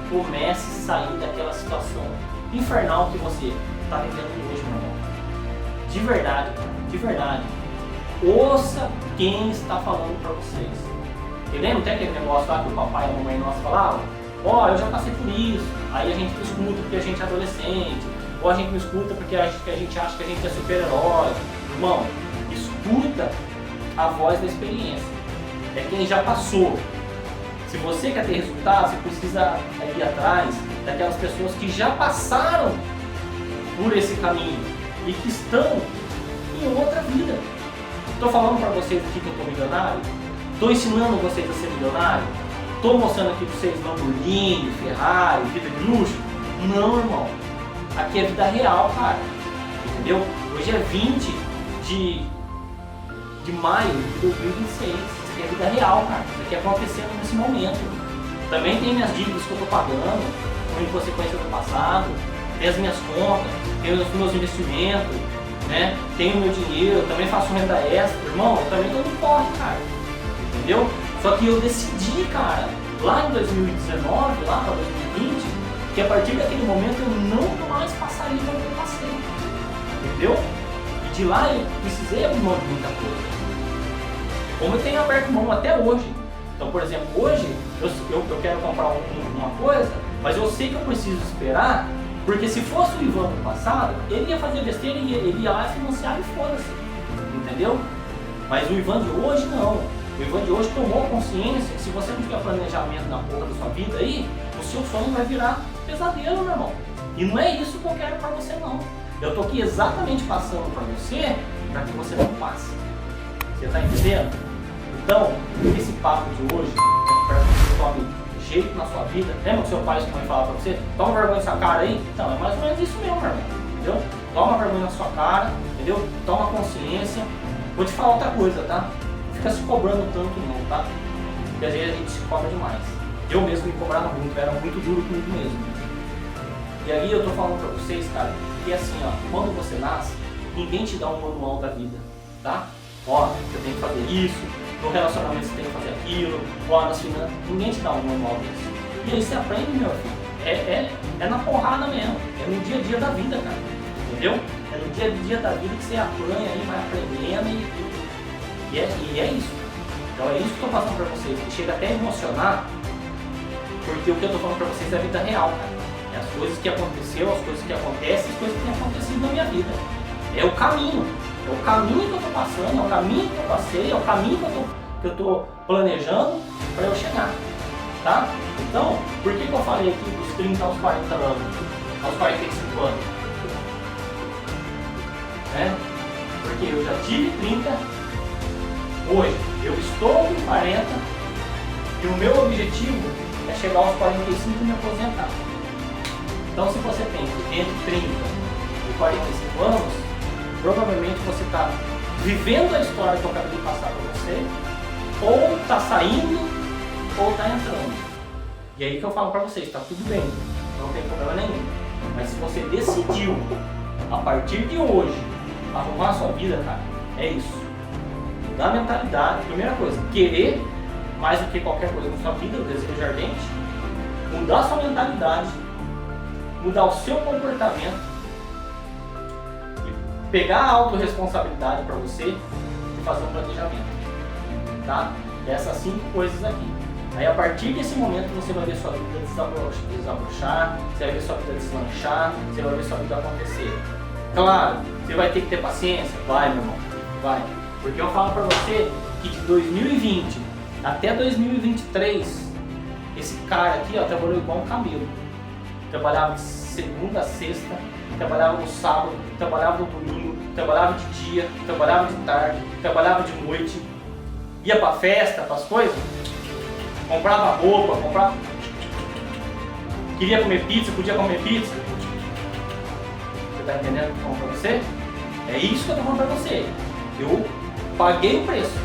comece a sair daquela situação infernal que você está vivendo hoje, meu irmão. De verdade, cara, de verdade. Ouça quem está falando para vocês. E lembra até aquele negócio lá que o papai e a mamãe nossa falavam? Ó, eu já passei por isso. Aí a gente não escuta porque a gente é adolescente. Ou a gente não escuta porque a gente acha que a gente é super-herói. Irmão, escuta a voz da experiência. É quem já passou. Se você quer ter resultado, você precisa ir atrás daquelas pessoas que já passaram por esse caminho e que estão em outra vida. Estou falando para vocês aqui que eu estou milionário? Estou ensinando vocês a ser milionário? Estou mostrando aqui para vocês Lamborghini, Ferrari, vida de luxo? Não, irmão. Aqui é vida real, cara. Entendeu? Hoje é 20 de maio de 2026. Isso aqui é vida real, cara. Isso aqui é acontecendo nesse momento. Também tem minhas dívidas que eu estou pagando. são em consequência do passado, tem as minhas contas, tem os meus investimentos, né? Tenho o meu dinheiro, eu também faço renda extra, irmão, eu também tô no corre, cara, entendeu? Só que eu decidi, cara, lá em 2019, lá para 2020, que a partir daquele momento eu não mais passaria pelo que eu passei, entendeu? E de lá eu precisei abrir mão de muita coisa, como eu tenho aberto mão até hoje. Então, por exemplo, hoje eu quero comprar uma coisa, mas eu sei que eu preciso esperar, porque se fosse o Ivan do passado, ele ia fazer besteira, ele ia lá financiar e foda-se, entendeu? Mas o Ivan de hoje não. O Ivan de hoje tomou consciência que se você não tiver planejamento na porra da sua vida aí, o seu sonho vai virar pesadelo, meu irmão. E não é isso que eu quero pra você, não. Eu tô aqui exatamente passando pra você, pra que você não passe. Você tá entendendo? Então, esse papo de hoje é para que você tome jeito na sua vida. Lembra que seu pai e sua mãe falavam para você? Toma vergonha na sua cara aí? Então, é mais ou menos isso mesmo, meu irmão. Entendeu? Toma vergonha na sua cara, entendeu? Toma consciência. Vou te falar outra coisa, tá? Não fica se cobrando tanto não, tá? Porque às vezes a gente se cobra demais. Eu mesmo me cobrava muito, era muito duro comigo mesmo. E aí eu tô falando para vocês, cara, que assim, ó, quando você nasce, ninguém te dá um manual da vida, tá? Ó, você tem que fazer isso, no relacionamento você tem que fazer aquilo, ó, nas finanças, ninguém te dá um manual desse. E aí você aprende, meu filho, é na porrada mesmo, é no dia a dia da vida, cara, entendeu? É no dia a dia da vida que você apanha aí, vai aprendendo e é isso. Então é isso que eu tô passando pra vocês, que chega até a emocionar, porque o que eu tô falando pra vocês é a vida real, cara. É as coisas que aconteceu, as coisas que acontecem, as coisas que têm acontecido na minha vida. É o caminho. É o caminho que eu estou passando, é o caminho que eu passei, é o caminho que eu estou planejando para eu chegar, tá? Então, por que eu falei aqui dos 30 aos 40 anos, aos 45 anos? Né? Porque eu já tive 30, hoje eu estou com 40 e o meu objetivo é chegar aos 45 e me aposentar. Então, se você tem entre 30 e 45 anos, provavelmente você está vivendo a história que eu acabei de passar para você, ou está saindo, ou está entrando. E aí que eu falo para vocês, está tudo bem, não tem problema nenhum. Mas se você decidiu, a partir de hoje, arrumar a sua vida, cara, é isso. Mudar a mentalidade, primeira coisa, querer mais do que qualquer coisa na sua vida, o desejo ardente, mudar a sua mentalidade, mudar o seu comportamento, pegar a autorresponsabilidade para você e fazer um planejamento, tá? Essas 5 coisas aqui. Aí a partir desse momento você vai ver sua vida desabrochar, você vai ver sua vida deslanchar, você vai ver sua vida acontecer. Claro, você vai ter que ter paciência? Vai, meu irmão, vai. Porque eu falo para você que de 2020 até 2023, esse cara aqui, ó, trabalhou igual um camelo. Trabalhava de segunda a sexta, trabalhava no sábado, trabalhava no domingo, trabalhava de dia, trabalhava de tarde, trabalhava de noite, ia pra festa, pras coisas, comprava roupa, queria comer pizza, podia comer pizza. Você tá entendendo o que eu tô falando pra você? É isso que eu tô falando pra você. Eu paguei o preço,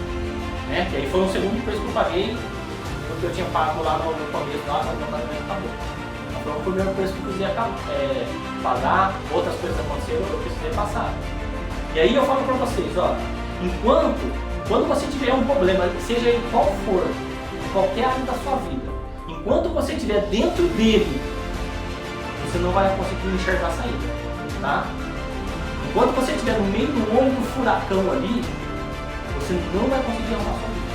né? Que aí foi o segundo preço que eu paguei, porque eu tinha pago lá no começo, lá quando meu casamento acabou. Então foi o primeiro preço que eu precisei pagar, outras coisas aconteceram, eu precisei passar. E aí eu falo pra vocês, ó, quando você tiver um problema, seja ele qual for, em qualquer área da sua vida, enquanto você estiver dentro dele, você não vai conseguir enxergar a saída, tá? Enquanto você estiver no meio do olho do furacão ali, você não vai conseguir arrumar a sua vida.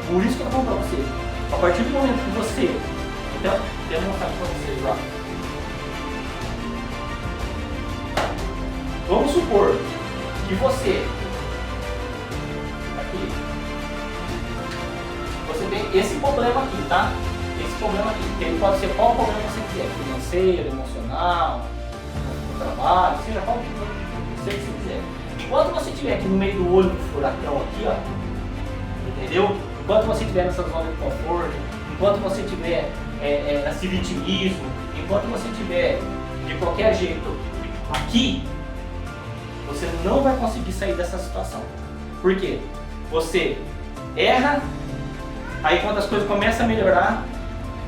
Por isso que eu tô falando pra você, a partir do momento que você, então, eu vou mostrar pra vocês lá. Vamos supor que você tem esse problema aqui, tá? Esse problema aqui, que ele pode ser qual problema você quiser, financeiro, emocional, no trabalho, seja qual que você quiser. Enquanto você estiver aqui no meio do olho do furacão aqui, ó, entendeu? Enquanto você estiver nessa zona de conforto, enquanto você estiver nesse vitimismo, enquanto você estiver de qualquer jeito aqui, você não vai conseguir sair dessa situação. Por quê? Você erra, aí quando as coisas começam a melhorar,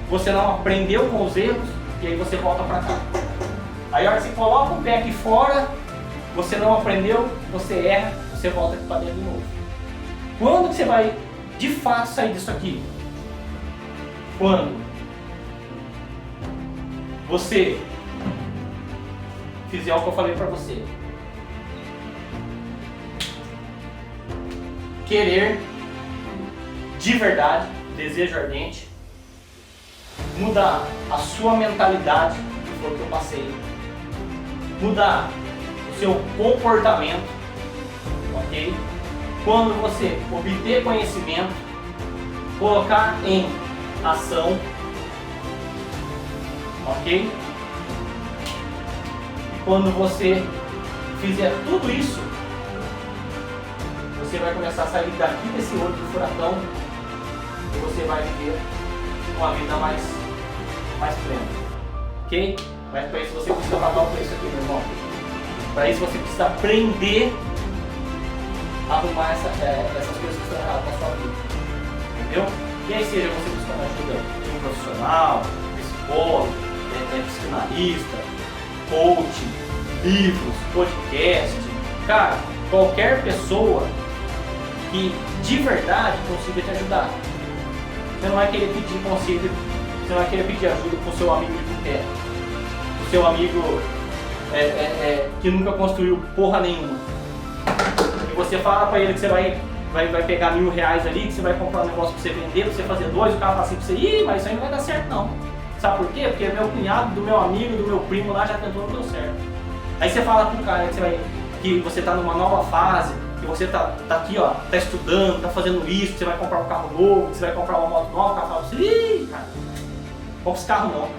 você não aprendeu com os erros, e aí você volta para cá. Aí a hora que você coloca o pé aqui fora, você não aprendeu, você erra, você volta aqui para dentro de novo. Quando que você vai de fato sair disso aqui? Quando você fizer o que eu falei para você. Querer de verdade, desejo ardente, mudar a sua mentalidade, que foi o que eu passei, mudar o seu comportamento, ok? Quando você obter conhecimento, colocar em ação, ok? E quando você fizer tudo isso, você vai começar a sair daqui desse olho do furacão e você vai viver uma vida mais plena, ok? Mas para isso você precisa pagar o preço aqui, meu irmão. Para isso você precisa aprender a arrumar essas coisas que estão erradas na sua vida, entendeu? E aí seja você buscando ajuda de um profissional, psicólogo, psicanalista, coach, livros, podcast, cara, qualquer pessoa que de verdade consiga te ajudar. Você não vai querer pedir conselho, você não vai querer pedir ajuda com o seu amigo de boteco, o seu amigo que nunca construiu porra nenhuma. E você fala pra ele que você vai pegar R$1.000 ali, que você vai comprar um negócio pra você vender, pra você fazer 2, o cara fala assim pra você, ih, mas isso aí não vai dar certo não. Sabe por quê? Porque meu cunhado, do meu amigo, do meu primo lá já tentou, não deu certo. Aí você fala pro cara que você tá numa nova fase, que você tá aqui, ó, tá estudando, tá fazendo isso, que você vai comprar um carro novo, que você vai comprar uma moto nova, o cara fala assim, ih, cara, compra esse carro não.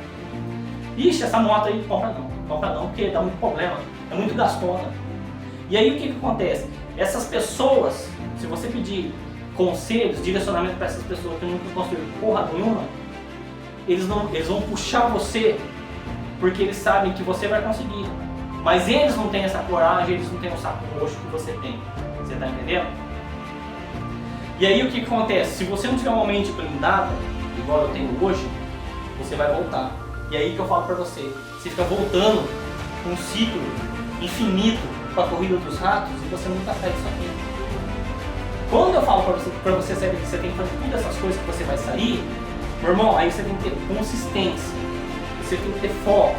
Ixi, essa moto aí, compra não, porque dá muito problema, é muito gastona. E aí o que acontece? Essas pessoas, se você pedir conselhos, direcionamento para essas pessoas que nunca construíram porra nenhuma, eles vão puxar você, porque eles sabem que você vai conseguir. Mas eles não têm essa coragem, eles não têm o saco roxo que você tem. Você está entendendo? E aí o que acontece? Se você não tiver uma mente blindada, igual eu tenho hoje, você vai voltar. E aí que eu falo pra você, você fica voltando um ciclo infinito para a corrida dos ratos e você nunca sai disso aqui. Quando eu falo pra você saber que você tem que fazer todas essas coisas que você vai sair, meu irmão, aí você tem que ter consistência, você tem que ter foco,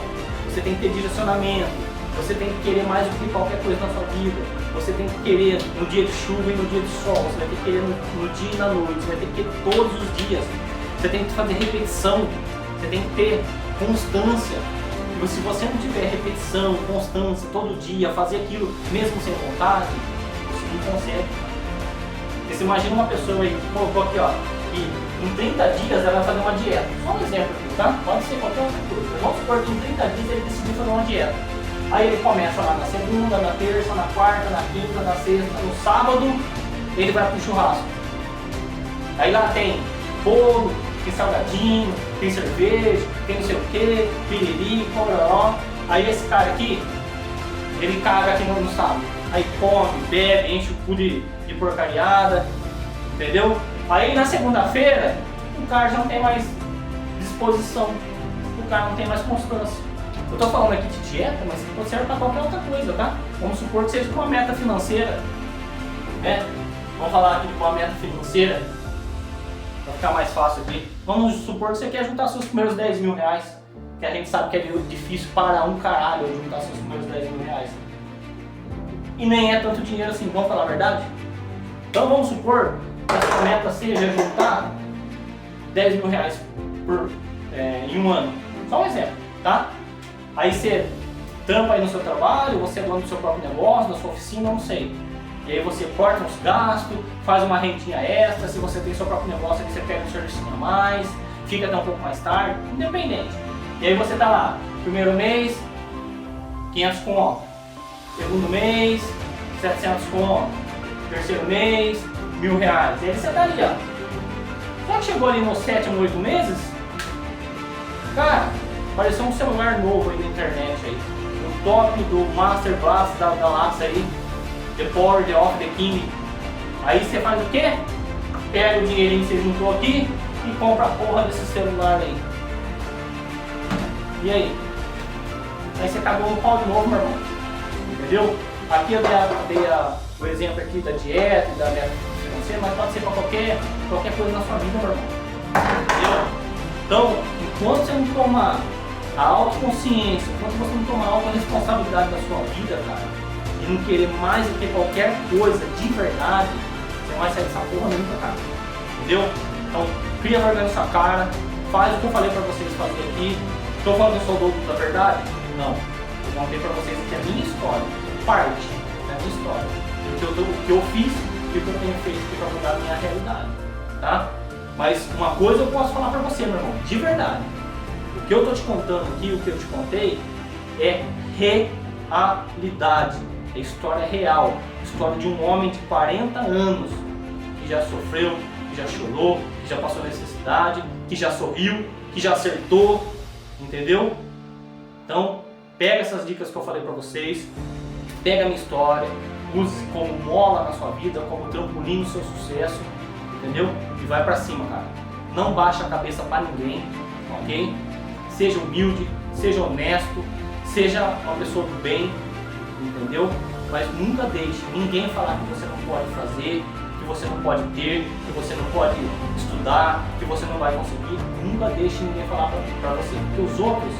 você tem que ter direcionamento. Você tem que querer mais do que qualquer coisa na sua vida. Você tem que querer no dia de chuva e no dia de sol. Você vai ter que querer no dia e na noite. Você vai ter que querer todos os dias. Você tem que fazer repetição. Você tem que ter constância. E se você não tiver repetição, constância, todo dia, fazer aquilo mesmo sem vontade, você não consegue. Porque você imagina uma pessoa aí que colocou aqui, ó, que em 30 dias ela vai fazer uma dieta. Só um exemplo aqui, tá? Pode ser qualquer outra coisa. Vamos supor que em 30 dias ele decidiu fazer uma dieta. Aí ele começa lá na segunda, na terça, na quarta, na quinta, na sexta, no sábado ele vai pro churrasco. Aí lá tem bolo, tem salgadinho, tem cerveja, tem não sei o que, piriri, pororó. Aí esse cara aqui, ele caga aqui no sábado. Aí come, bebe, enche o cu de porcariada, entendeu? Aí na segunda-feira o cara já não tem mais disposição, o cara não tem mais constância. Eu estou falando aqui de dieta, mas isso serve para qualquer outra coisa, tá? Vamos supor que seja com uma meta financeira, né? Vamos falar aqui de uma meta financeira, para ficar mais fácil aqui. Vamos supor que você quer juntar seus primeiros R$10.000, que a gente sabe que é difícil para um caralho juntar seus primeiros R$10.000. E nem é tanto dinheiro assim, vamos falar a verdade? Então vamos supor que a sua meta seja juntar R$10.000 em um ano. Só um exemplo, tá? Aí você tampa aí no seu trabalho, você é dono do seu próprio negócio, da sua oficina, não sei. E aí você corta uns gastos, faz uma rentinha extra, se você tem seu próprio negócio, aí você pega um serviço a mais, fica até um pouco mais tarde, independente. E aí você tá lá, primeiro mês, 500 conto. Segundo mês, 700 conto. Terceiro mês, R$1.000. E aí você tá ali, ó. Só que chegou ali nos 7 ou 8 meses, cara, apareceu um celular novo aí na internet aí. O top do Master Blast da Galáxia aí. The Power, The Off, The King. Aí você faz o quê? Pega o dinheirinho que você juntou aqui e compra a porra desse celular aí. E aí? Aí você cagou no pau de novo, meu irmão. Entendeu? Aqui eu dei o exemplo aqui da dieta, da meta financeira, mas pode ser para qualquer coisa na sua vida, meu irmão. Entendeu? Então, enquanto você não tomar a autoconsciência, enquanto você não tomar a autorresponsabilidade da sua vida, cara, e não querer mais do que qualquer coisa de verdade, você não vai sair dessa porra nunca, cara. Entendeu? Então, cria vergonha na sua cara, faz o que eu falei pra vocês fazer aqui. Estou falando que eu sou o dono da verdade? Não. Eu contei pra vocês aqui a minha história, parte da minha história, o que eu fiz e o que eu tenho feito aqui pra mudar a minha realidade, tá? Mas uma coisa eu posso falar pra você, meu irmão, de verdade. O que eu tô te contando aqui, o que eu te contei, é realidade, é história real, história de um homem de 40 anos que já sofreu, que já chorou, que já passou necessidade, que já sorriu, que já acertou, entendeu? Então, pega essas dicas que eu falei pra vocês, pega a minha história, use como mola na sua vida, como trampolim no seu sucesso, entendeu? E vai pra cima, cara. Não baixa a cabeça pra ninguém, ok? Seja humilde, seja honesto, seja uma pessoa do bem, entendeu? Mas nunca deixe ninguém falar que você não pode fazer, que você não pode ter, que você não pode estudar, que você não vai conseguir. Nunca deixe ninguém falar pra você, porque os outros,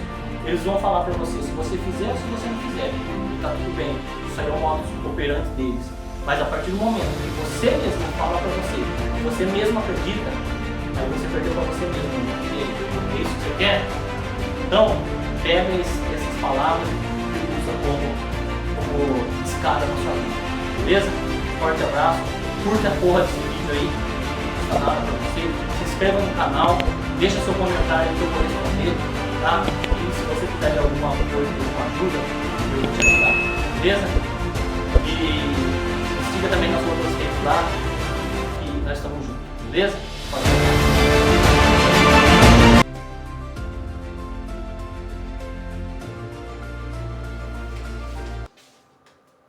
eles vão falar pra você se você fizer ou se você não fizer. E tá tudo bem, isso aí é o modo operante deles. Mas a partir do momento que você mesmo fala pra você, que você mesmo acredita, aí você perdeu pra você mesmo. E aí, é isso que você quer? Então, pega essas palavras e usa como escada na sua vida. Beleza? Forte abraço, curta a porra desse vídeo aí, não custa nada pra você, se inscreva no canal, deixa seu comentário que eu vou responder, tá? E se você quiser de alguma coisa, alguma ajuda, eu vou te ajudar, beleza? E siga também nas outras redes lá, e nós estamos juntos, beleza? Valeu.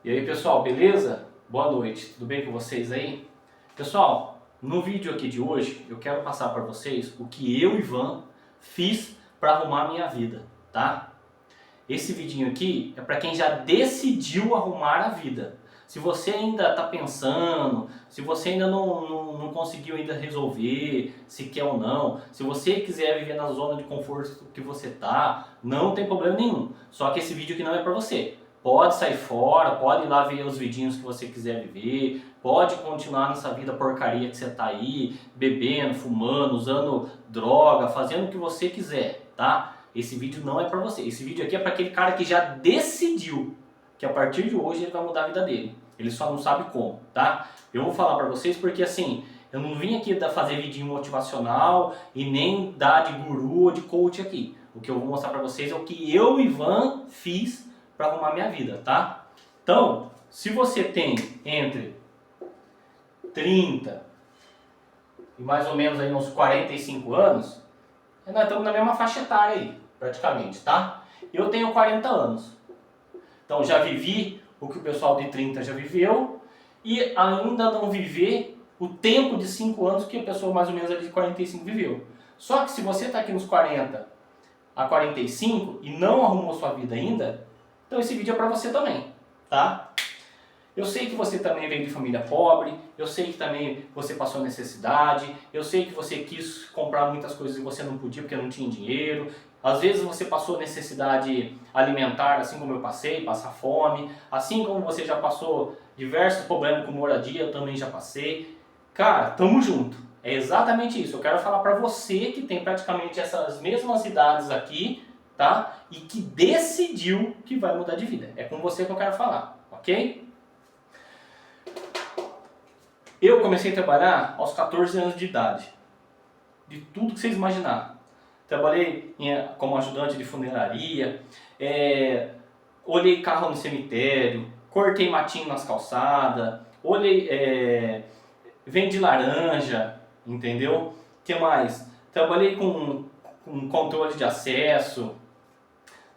E aí pessoal, beleza? Boa noite, tudo bem com vocês aí? Pessoal, no vídeo aqui de hoje eu quero passar para vocês o que eu, Ivan, fiz para arrumar a minha vida, tá? Esse vidinho aqui é para quem já decidiu arrumar a vida. Se você ainda está pensando, se você ainda não conseguiu ainda resolver se quer ou não, se você quiser viver na zona de conforto que você tá, não tem problema nenhum. Só que esse vídeo aqui não é para você. Pode sair fora, pode ir lá ver os vidinhos que você quiser viver, pode continuar nessa vida porcaria que você tá aí, bebendo, fumando, usando droga, fazendo o que você quiser, tá? Esse vídeo não é pra você, esse vídeo aqui é pra aquele cara que já decidiu que a partir de hoje ele vai mudar a vida dele, ele só não sabe como, tá? Eu vou falar pra vocês porque assim, eu não vim aqui fazer vidinho motivacional e nem dar de guru ou de coach aqui. O que eu vou mostrar pra vocês é o que eu, Ivan, fiz para arrumar minha vida, tá? Então, se você tem entre 30 e mais ou menos aí uns 45 anos, nós estamos na mesma faixa etária aí, praticamente, tá? Eu tenho 40 anos. Então já vivi o que o pessoal de 30 já viveu e ainda não viver o tempo de 5 anos que a pessoa mais ou menos ali de 45 viveu. Só que se você está aqui nos 40 a 45 e não arrumou sua vida ainda, então esse vídeo é para você também, tá? Eu sei que você também vem de família pobre, eu sei que também você passou necessidade, eu sei que você quis comprar muitas coisas e você não podia porque não tinha dinheiro. Às vezes você passou necessidade alimentar, assim como eu passei, passar fome. Assim como você já passou diversos problemas com moradia, eu também já passei. Cara, tamo junto. É exatamente isso. Eu quero falar para você que tem praticamente essas mesmas idades aqui, tá? E que decidiu que vai mudar de vida. É com você que eu quero falar, ok? Eu comecei a trabalhar aos 14 anos de idade. De tudo que vocês imaginar. Trabalhei como ajudante de funeraria, olhei carro no cemitério, cortei matinho nas calçadas, vendi laranja, entendeu? O que mais? Trabalhei com controle de acesso,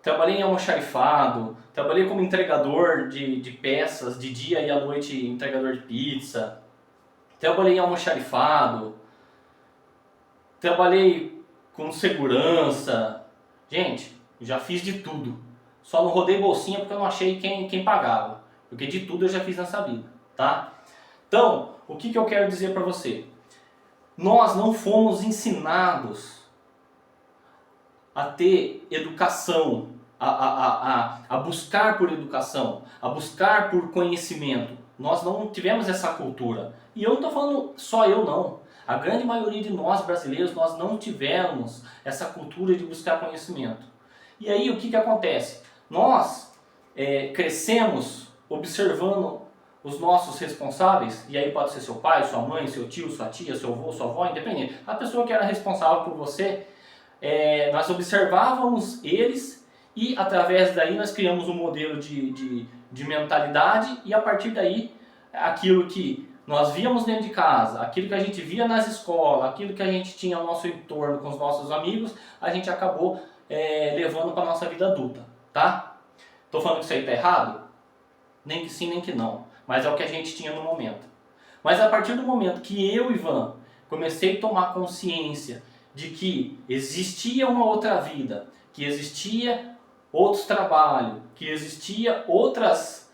trabalhei em almoxarifado, trabalhei como entregador de peças, de dia e à noite entregador de pizza, trabalhei em almoxarifado, trabalhei com segurança. Gente, já fiz de tudo. Só não rodei bolsinha porque eu não achei quem pagava. Porque de tudo eu já fiz nessa vida, tá? Então, o que eu quero dizer para você? Nós não fomos ensinados a ter educação, a buscar por educação, a buscar por conhecimento. Nós não tivemos essa cultura. E eu não estou falando só eu não. A grande maioria de nós brasileiros, nós não tivemos essa cultura de buscar conhecimento. E aí o que acontece? Nós crescemos observando os nossos responsáveis, e aí pode ser seu pai, sua mãe, seu tio, sua tia, seu avô, sua avó, independente. A pessoa que era responsável por você, nós observávamos eles e através daí nós criamos um modelo de mentalidade e a partir daí aquilo que nós víamos dentro de casa, aquilo que a gente via nas escolas, aquilo que a gente tinha ao nosso entorno com os nossos amigos, a gente acabou levando para a nossa vida adulta, tá? Tô falando que isso aí tá errado? Nem que sim, nem que não. Mas é o que a gente tinha no momento. Mas a partir do momento que eu, Ivan, comecei a tomar consciência de que existia uma outra vida, que existia outros trabalhos, que existia outras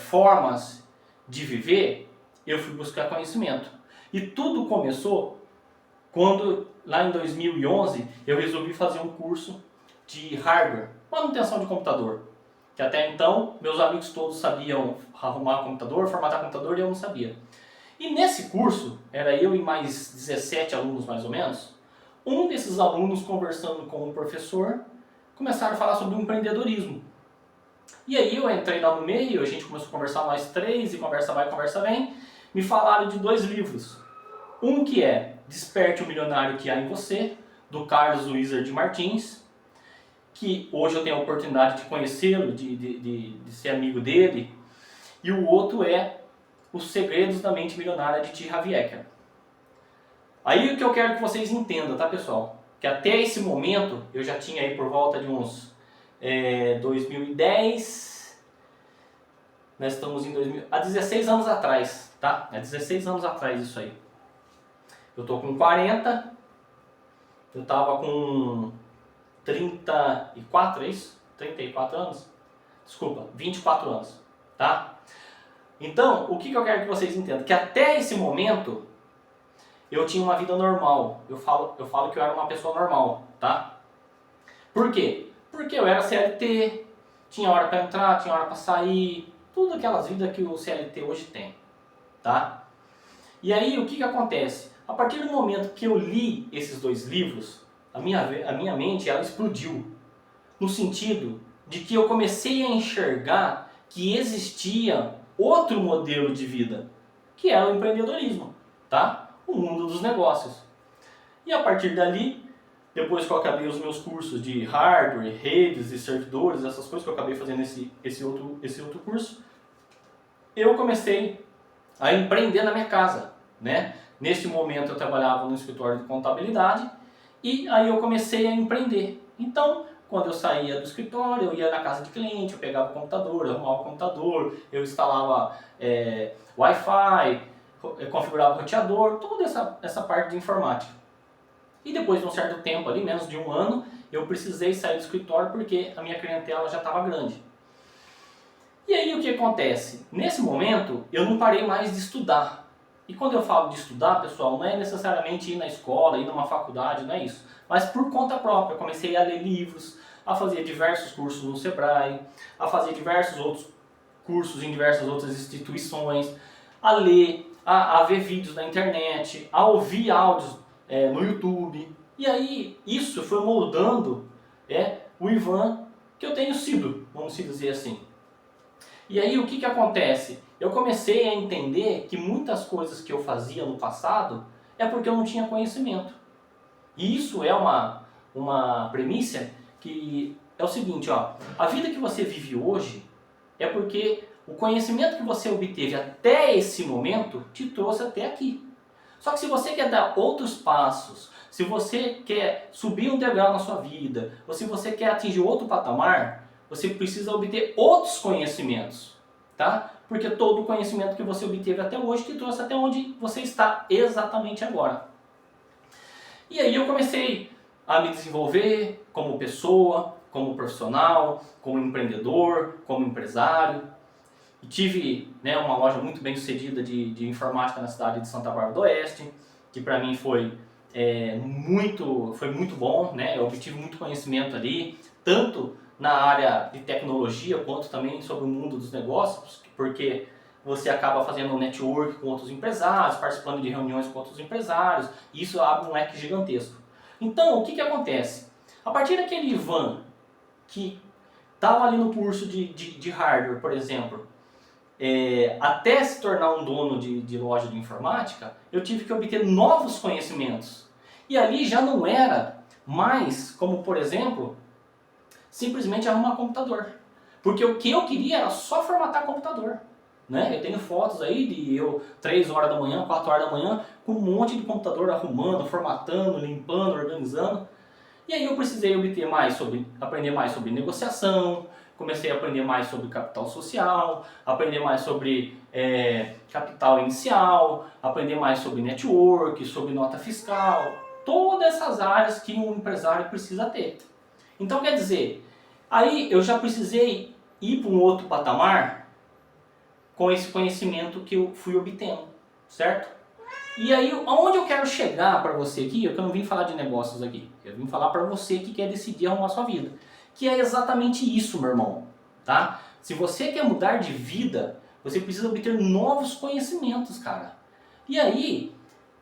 formas de viver, eu fui buscar conhecimento. E tudo começou quando, lá em 2011, eu resolvi fazer um curso de hardware, manutenção de computador. Que até então, meus amigos todos sabiam arrumar computador, formatar computador, e eu não sabia. E nesse curso, era eu e mais 17 alunos mais ou menos, um desses alunos conversando com o professor, começaram a falar sobre o empreendedorismo. E aí eu entrei lá no meio, a gente começou a conversar mais três, e conversa vai, conversa vem, me falaram de 2 livros. Um que é Desperte o Milionário que Há em Você, do Carlos Wizard Martins, que hoje eu tenho a oportunidade de conhecê-lo, de ser amigo dele, e o outro é Os Segredos da Mente Milionária, de T. Harv Eker. Aí o que eu quero que vocês entendam, tá pessoal? Que até esse momento, eu já tinha aí por volta de uns 2010, nós estamos em 2000, há 16 anos atrás, tá? É 16 anos atrás isso aí. Eu tô com 40, eu tava com 34, é isso? 34 anos? Desculpa, 24 anos, tá? Então, o que eu quero que vocês entendam? Que até esse momento, eu tinha uma vida normal. Eu falo que eu era uma pessoa normal, tá? Por quê? Porque eu era CLT, tinha hora para entrar, tinha hora para sair, tudo aquelas vidas que o CLT hoje tem, tá? E aí, o que acontece? A partir do momento que eu li esses 2 livros, a minha mente ela explodiu, no sentido de que eu comecei a enxergar que existia outro modelo de vida, que era o empreendedorismo, tá? O mundo dos negócios. E a partir dali, depois que eu acabei os meus cursos de hardware, redes e servidores, essas coisas que eu acabei fazendo esse outro curso, eu comecei a empreender na minha casa, né? Neste momento eu trabalhava no escritório de contabilidade e aí eu comecei a empreender. Então, quando eu saía do escritório, eu ia na casa de cliente, eu pegava o computador, eu arrumava o computador, eu instalava Wi-Fi, configurava o roteador, toda essa parte de informática. E depois de um certo tempo ali, menos de 1 ano, eu precisei sair do escritório porque a minha clientela já estava grande. E aí o que acontece? Nesse momento, eu não parei mais de estudar. E quando eu falo de estudar, pessoal, não é necessariamente ir na escola, ir numa faculdade, não é isso. Mas por conta própria, eu comecei a ler livros, a fazer diversos cursos no Sebrae, a fazer diversos outros cursos em diversas outras instituições, a ler, a ver vídeos na internet, a ouvir áudios no YouTube. E aí isso foi moldando o Ivan que eu tenho sido, vamos dizer assim. E aí o que acontece? Eu comecei a entender que muitas coisas que eu fazia no passado é porque eu não tinha conhecimento. E isso é uma premissa que é o seguinte, ó, a vida que você vive hoje é porque o conhecimento que você obteve até esse momento te trouxe até aqui. Só que se você quer dar outros passos, se você quer subir um degrau na sua vida, ou se você quer atingir outro patamar, você precisa obter outros conhecimentos, tá? Porque todo o conhecimento que você obteve até hoje te trouxe até onde você está exatamente agora. E aí eu comecei a me desenvolver como pessoa, como profissional, como empreendedor, como empresário. E tive, né, uma loja muito bem sucedida de informática na cidade de Santa Bárbara do Oeste, que para mim foi muito bom, né? Eu obtive muito conhecimento ali, tanto na área de tecnologia quanto também sobre o mundo dos negócios, porque você acaba fazendo um network com outros empresários, participando de reuniões com outros empresários, e isso abre um leque gigantesco. Então, o que acontece? A partir daquele Ivan que estava ali no curso de hardware, por exemplo, até se tornar um dono de loja de informática, eu tive que obter novos conhecimentos. E ali já não era mais, como por exemplo, simplesmente arrumar computador. Porque o que eu queria era só formatar computador. Né? Eu tenho fotos aí de eu 3 horas da manhã, 4 horas da manhã, com um monte de computador arrumando, formatando, limpando, organizando. E aí eu precisei aprender mais sobre negociação, comecei a aprender mais sobre capital social, aprender mais sobre capital inicial, aprender mais sobre network, sobre nota fiscal, todas essas áreas que um empresário precisa ter. Então quer dizer, aí eu já precisei ir para um outro patamar com esse conhecimento que eu fui obtendo, certo? E aí, aonde eu quero chegar para você aqui, eu não vim falar de negócios aqui, eu vim falar para você que quer decidir arrumar sua vida, que é exatamente isso, meu irmão, tá? Se você quer mudar de vida, você precisa obter novos conhecimentos, cara. E aí,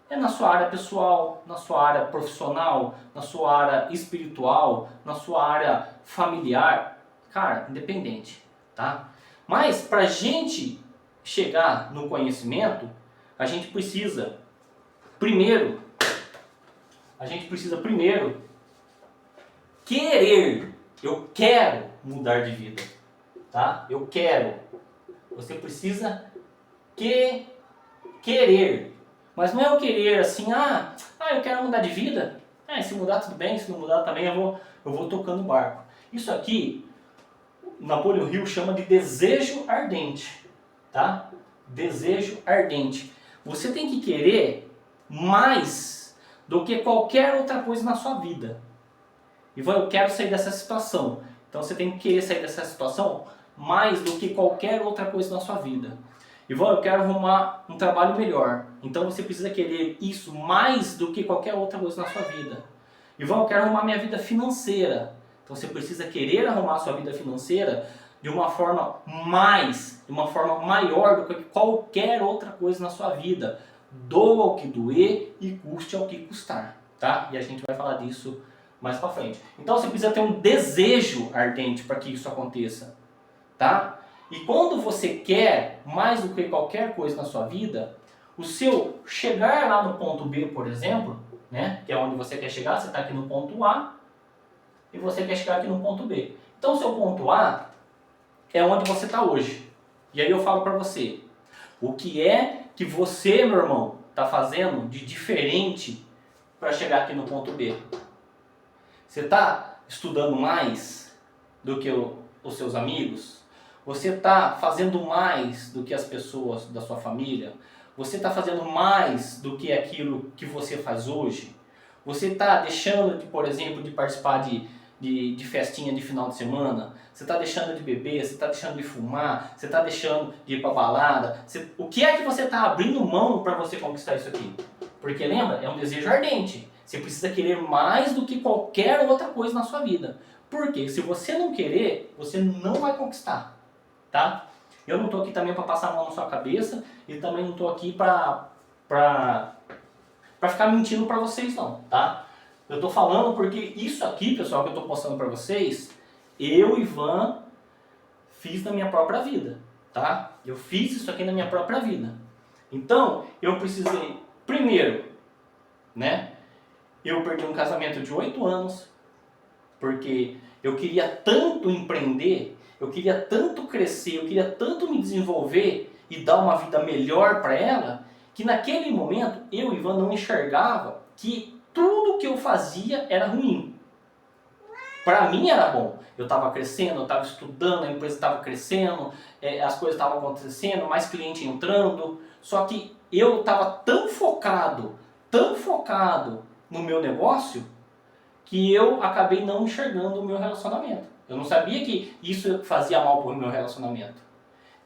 é na sua área pessoal, na sua área profissional, na sua área espiritual, na sua área familiar, cara, independente, tá? Mas pra gente chegar no conhecimento, a gente precisa primeiro querer. Eu quero mudar de vida, tá? Eu quero. Você precisa querer. Mas não é o querer assim, eu quero mudar de vida. Se mudar tudo bem, se não mudar também eu vou tocando o barco. Isso aqui, Napoleon Hill chama de desejo ardente, tá? Desejo ardente. Você tem que querer mais do que qualquer outra coisa na sua vida. Ivan, eu quero sair dessa situação. Então você tem que querer sair dessa situação mais do que qualquer outra coisa na sua vida. Ivan, eu quero arrumar um trabalho melhor. Então você precisa querer isso mais do que qualquer outra coisa na sua vida. Ivan, eu quero arrumar minha vida financeira. Então você precisa querer arrumar a sua vida financeira de uma forma maior do que qualquer outra coisa na sua vida. Doa o que doer e custe ao que custar, tá? E a gente vai falar disso mais pra frente. Então você precisa ter um desejo ardente para que isso aconteça, tá? E quando você quer mais do que qualquer coisa na sua vida, o seu chegar lá no ponto B, por exemplo, né, que é onde você quer chegar, você está aqui no ponto A e você quer chegar aqui no ponto B. Então o seu ponto A é onde você está hoje. E aí eu falo para você, o que é que você, meu irmão, está fazendo de diferente para chegar aqui no ponto B? Você está estudando mais do que os seus amigos? Você está fazendo mais do que as pessoas da sua família? Você está fazendo mais do que aquilo que você faz hoje? Você está deixando, por exemplo, de participar de festinha de final de semana? Você está deixando de beber? Você está deixando de fumar? Você está deixando de ir para balada? O que é que você está abrindo mão para você conquistar isso aqui? Porque lembra, é um desejo ardente. Você precisa querer mais do que qualquer outra coisa na sua vida. Porque se você não querer, você não vai conquistar. Tá? Eu não estou aqui também para passar a mão na sua cabeça e também não estou aqui para ficar mentindo para vocês não, tá? Eu estou falando porque isso aqui, pessoal, que eu estou postando para vocês, eu, Ivan, fiz na minha própria vida, tá? Eu fiz isso aqui na minha própria vida. Então, eu precisei, primeiro, né? Eu perdi um casamento de 8 anos, porque eu queria tanto empreender, eu queria tanto crescer, eu queria tanto me desenvolver e dar uma vida melhor para ela, que naquele momento eu, Ivan, não enxergava que tudo que eu fazia era ruim. Para mim era bom. Eu estava crescendo, eu estava estudando, a empresa estava crescendo, as coisas estavam acontecendo, mais cliente entrando. Só que eu estava tão focado no meu negócio, que eu acabei não enxergando o meu relacionamento. Eu não sabia que isso fazia mal para o meu relacionamento.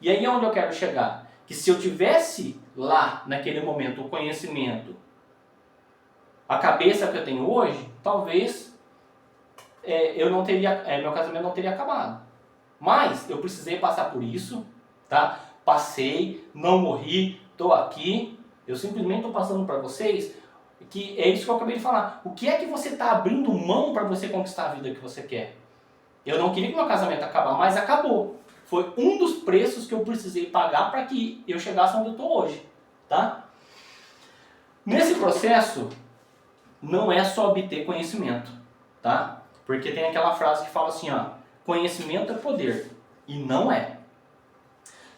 E aí é onde eu quero chegar. Que se eu tivesse lá, naquele momento, o conhecimento, a cabeça que eu tenho hoje, talvez eu não teria, meu casamento não teria acabado. Mas eu precisei passar por isso, tá? Passei, não morri, estou aqui. Eu simplesmente estou passando para vocês que é isso que eu acabei de falar. O que é que você está abrindo mão para você conquistar a vida que você quer? Eu não queria que meu casamento acabasse, mas acabou. Foi um dos preços que eu precisei pagar para que eu chegasse onde eu estou hoje, tá? Nesse processo, não é só obter conhecimento, tá? Porque tem aquela frase que fala assim, ó, conhecimento é poder. E não é.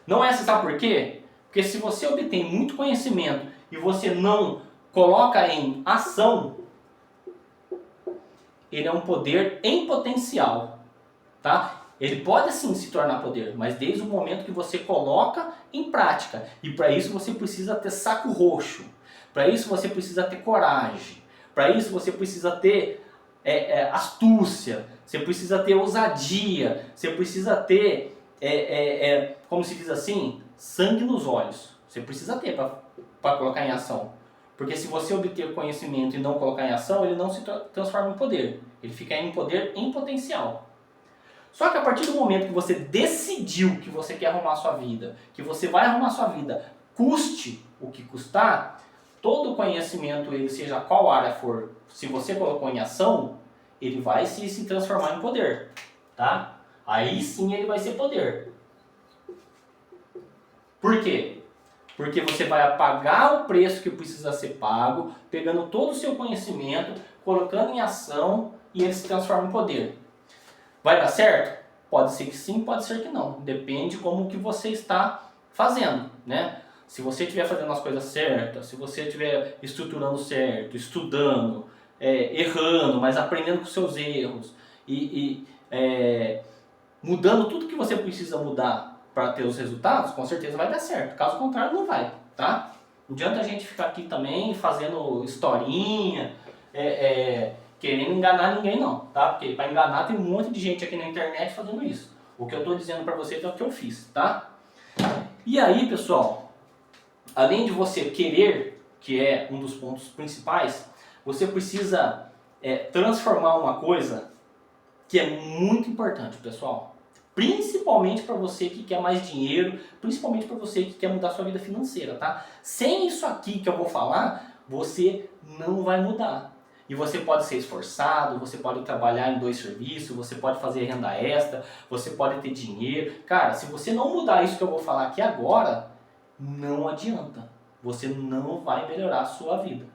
Não é, você sabe por quê? Porque se você obtém muito conhecimento e você não coloca em ação, ele é um poder em potencial, tá? Ele pode sim se tornar poder, mas desde o momento que você coloca em prática. E para isso você precisa ter saco roxo. Para isso você precisa ter coragem. Para isso você precisa ter astúcia. Você precisa ter ousadia. Você precisa ter, como se diz assim, sangue nos olhos. Você precisa ter para colocar em ação. Porque se você obter conhecimento e não colocar em ação, ele não se transforma em poder. Ele fica em poder em potencial. Só que a partir do momento que você decidiu que você quer arrumar a sua vida, que você vai arrumar a sua vida, custe o que custar, todo conhecimento, ele seja qual área for, se você colocou em ação, ele vai se transformar em poder, tá? Aí sim ele vai ser poder. Por quê? Porque você vai pagar o preço que precisa ser pago, pegando todo o seu conhecimento, colocando em ação e ele se transforma em poder. Vai dar certo? Pode ser que sim, pode ser que não. Depende como que você está fazendo, né? Se você estiver fazendo as coisas certas, se você estiver estruturando certo, estudando, errando, mas aprendendo com seus erros e mudando tudo que você precisa mudar para ter os resultados, com certeza vai dar certo. Caso contrário, não vai, tá? Não adianta a gente ficar aqui também fazendo historinha, querendo enganar ninguém não, tá? Porque para enganar tem um monte de gente aqui na internet fazendo isso. O que eu estou dizendo para vocês é o que eu fiz, tá? E aí, pessoal, além de você querer, que é um dos pontos principais, você precisa transformar uma coisa que é muito importante, pessoal. Principalmente para você que quer mais dinheiro, principalmente para você que quer mudar sua vida financeira, tá? Sem isso aqui que eu vou falar, você não vai mudar. E você pode ser esforçado, você pode trabalhar em 2 serviços, você pode fazer renda extra, você pode ter dinheiro. Cara, se você não mudar isso que eu vou falar aqui agora, não adianta. Você não vai melhorar a sua vida.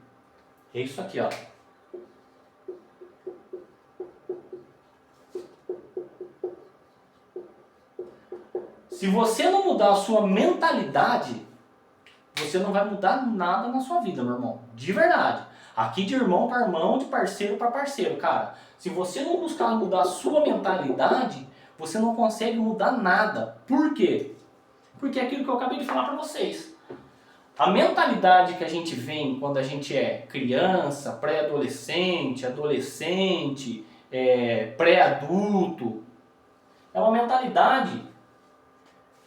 É isso aqui, ó. Se você não mudar a sua mentalidade, você não vai mudar nada na sua vida, meu irmão. De verdade. Aqui de irmão para irmão, de parceiro para parceiro, cara. Se você não buscar mudar a sua mentalidade, você não consegue mudar nada. Por quê? Porque é aquilo que eu acabei de falar para vocês. A mentalidade que a gente vem quando a gente é criança, pré-adolescente, adolescente, pré-adulto, é uma mentalidade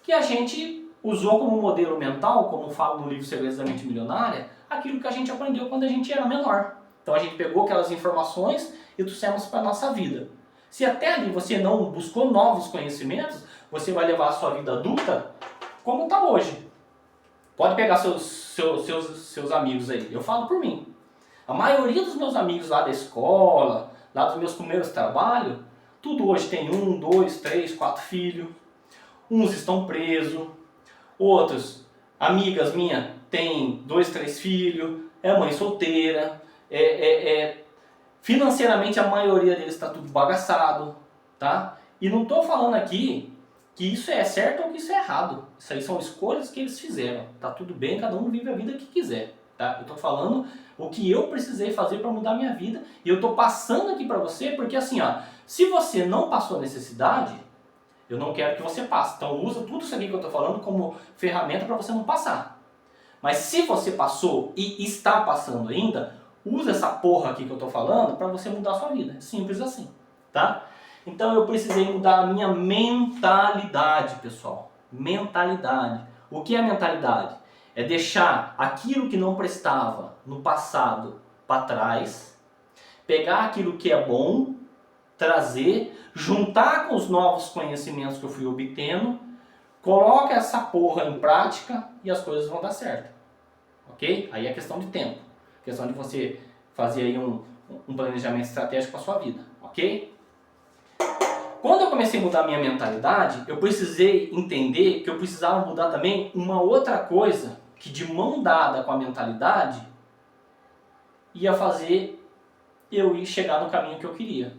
que a gente usou como modelo mental, como falo no livro Segredos da Mente Milionária, aquilo que a gente aprendeu quando a gente era menor. Então a gente pegou aquelas informações e trouxemos para a nossa vida. Se até ali você não buscou novos conhecimentos, você vai levar a sua vida adulta como está hoje. Pode pegar seus amigos aí, eu falo por mim. A maioria dos meus amigos lá da escola, lá dos meus primeiros trabalhos, tudo hoje tem 1, 2, 3, 4 filhos. Uns estão presos, outros, amigas minhas, têm 2, 3 filhos, é mãe solteira, financeiramente a maioria deles está tudo bagaçado, tá? E não estou falando aqui que isso é certo ou que isso é errado. Isso aí são escolhas que eles fizeram. Tá tudo bem, cada um vive a vida que quiser, tá? Eu estou falando o que eu precisei fazer para mudar a minha vida e eu estou passando aqui para você porque assim, ó, se você não passou necessidade, eu não quero que você passe. Então usa tudo isso aqui que eu estou falando como ferramenta para você não passar. Mas se você passou e está passando ainda, Usa essa porra aqui que eu tô falando para você mudar a sua vida. É simples assim, tá? Então eu precisei mudar a minha mentalidade, pessoal. Mentalidade. O que é mentalidade? É deixar aquilo que não prestava no passado para trás, pegar aquilo que é bom, trazer, juntar com os novos conhecimentos que eu fui obtendo, coloca essa porra em prática e as coisas vão dar certo. Ok? Aí é questão de tempo. Questão de você fazer aí um planejamento estratégico para a sua vida. Ok? Quando eu comecei a mudar a minha mentalidade, eu precisei entender que eu precisava mudar também uma outra coisa que de mão dada com a mentalidade ia fazer eu ir chegar no caminho que eu queria.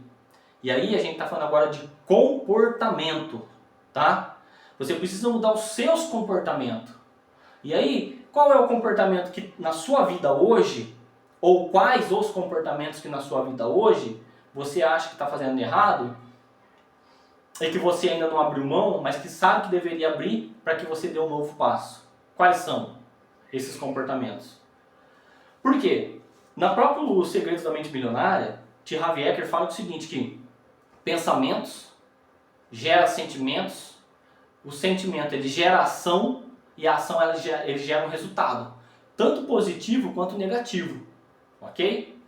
E aí a gente está falando agora de comportamento, tá? Você precisa mudar os seus comportamentos. E aí, qual é o comportamento que na sua vida hoje, ou quais os comportamentos que na sua vida hoje você acha que está fazendo errado e que você ainda não abriu mão, mas que sabe que deveria abrir para que você dê um novo passo? Quais são esses comportamentos? Por quê? Na própria Os Segredos da Mente Milionária, T. Harv Eker fala o seguinte, que pensamentos gera sentimentos, o sentimento ele gera ação e a ação ele gera um resultado, tanto positivo quanto negativo, ok?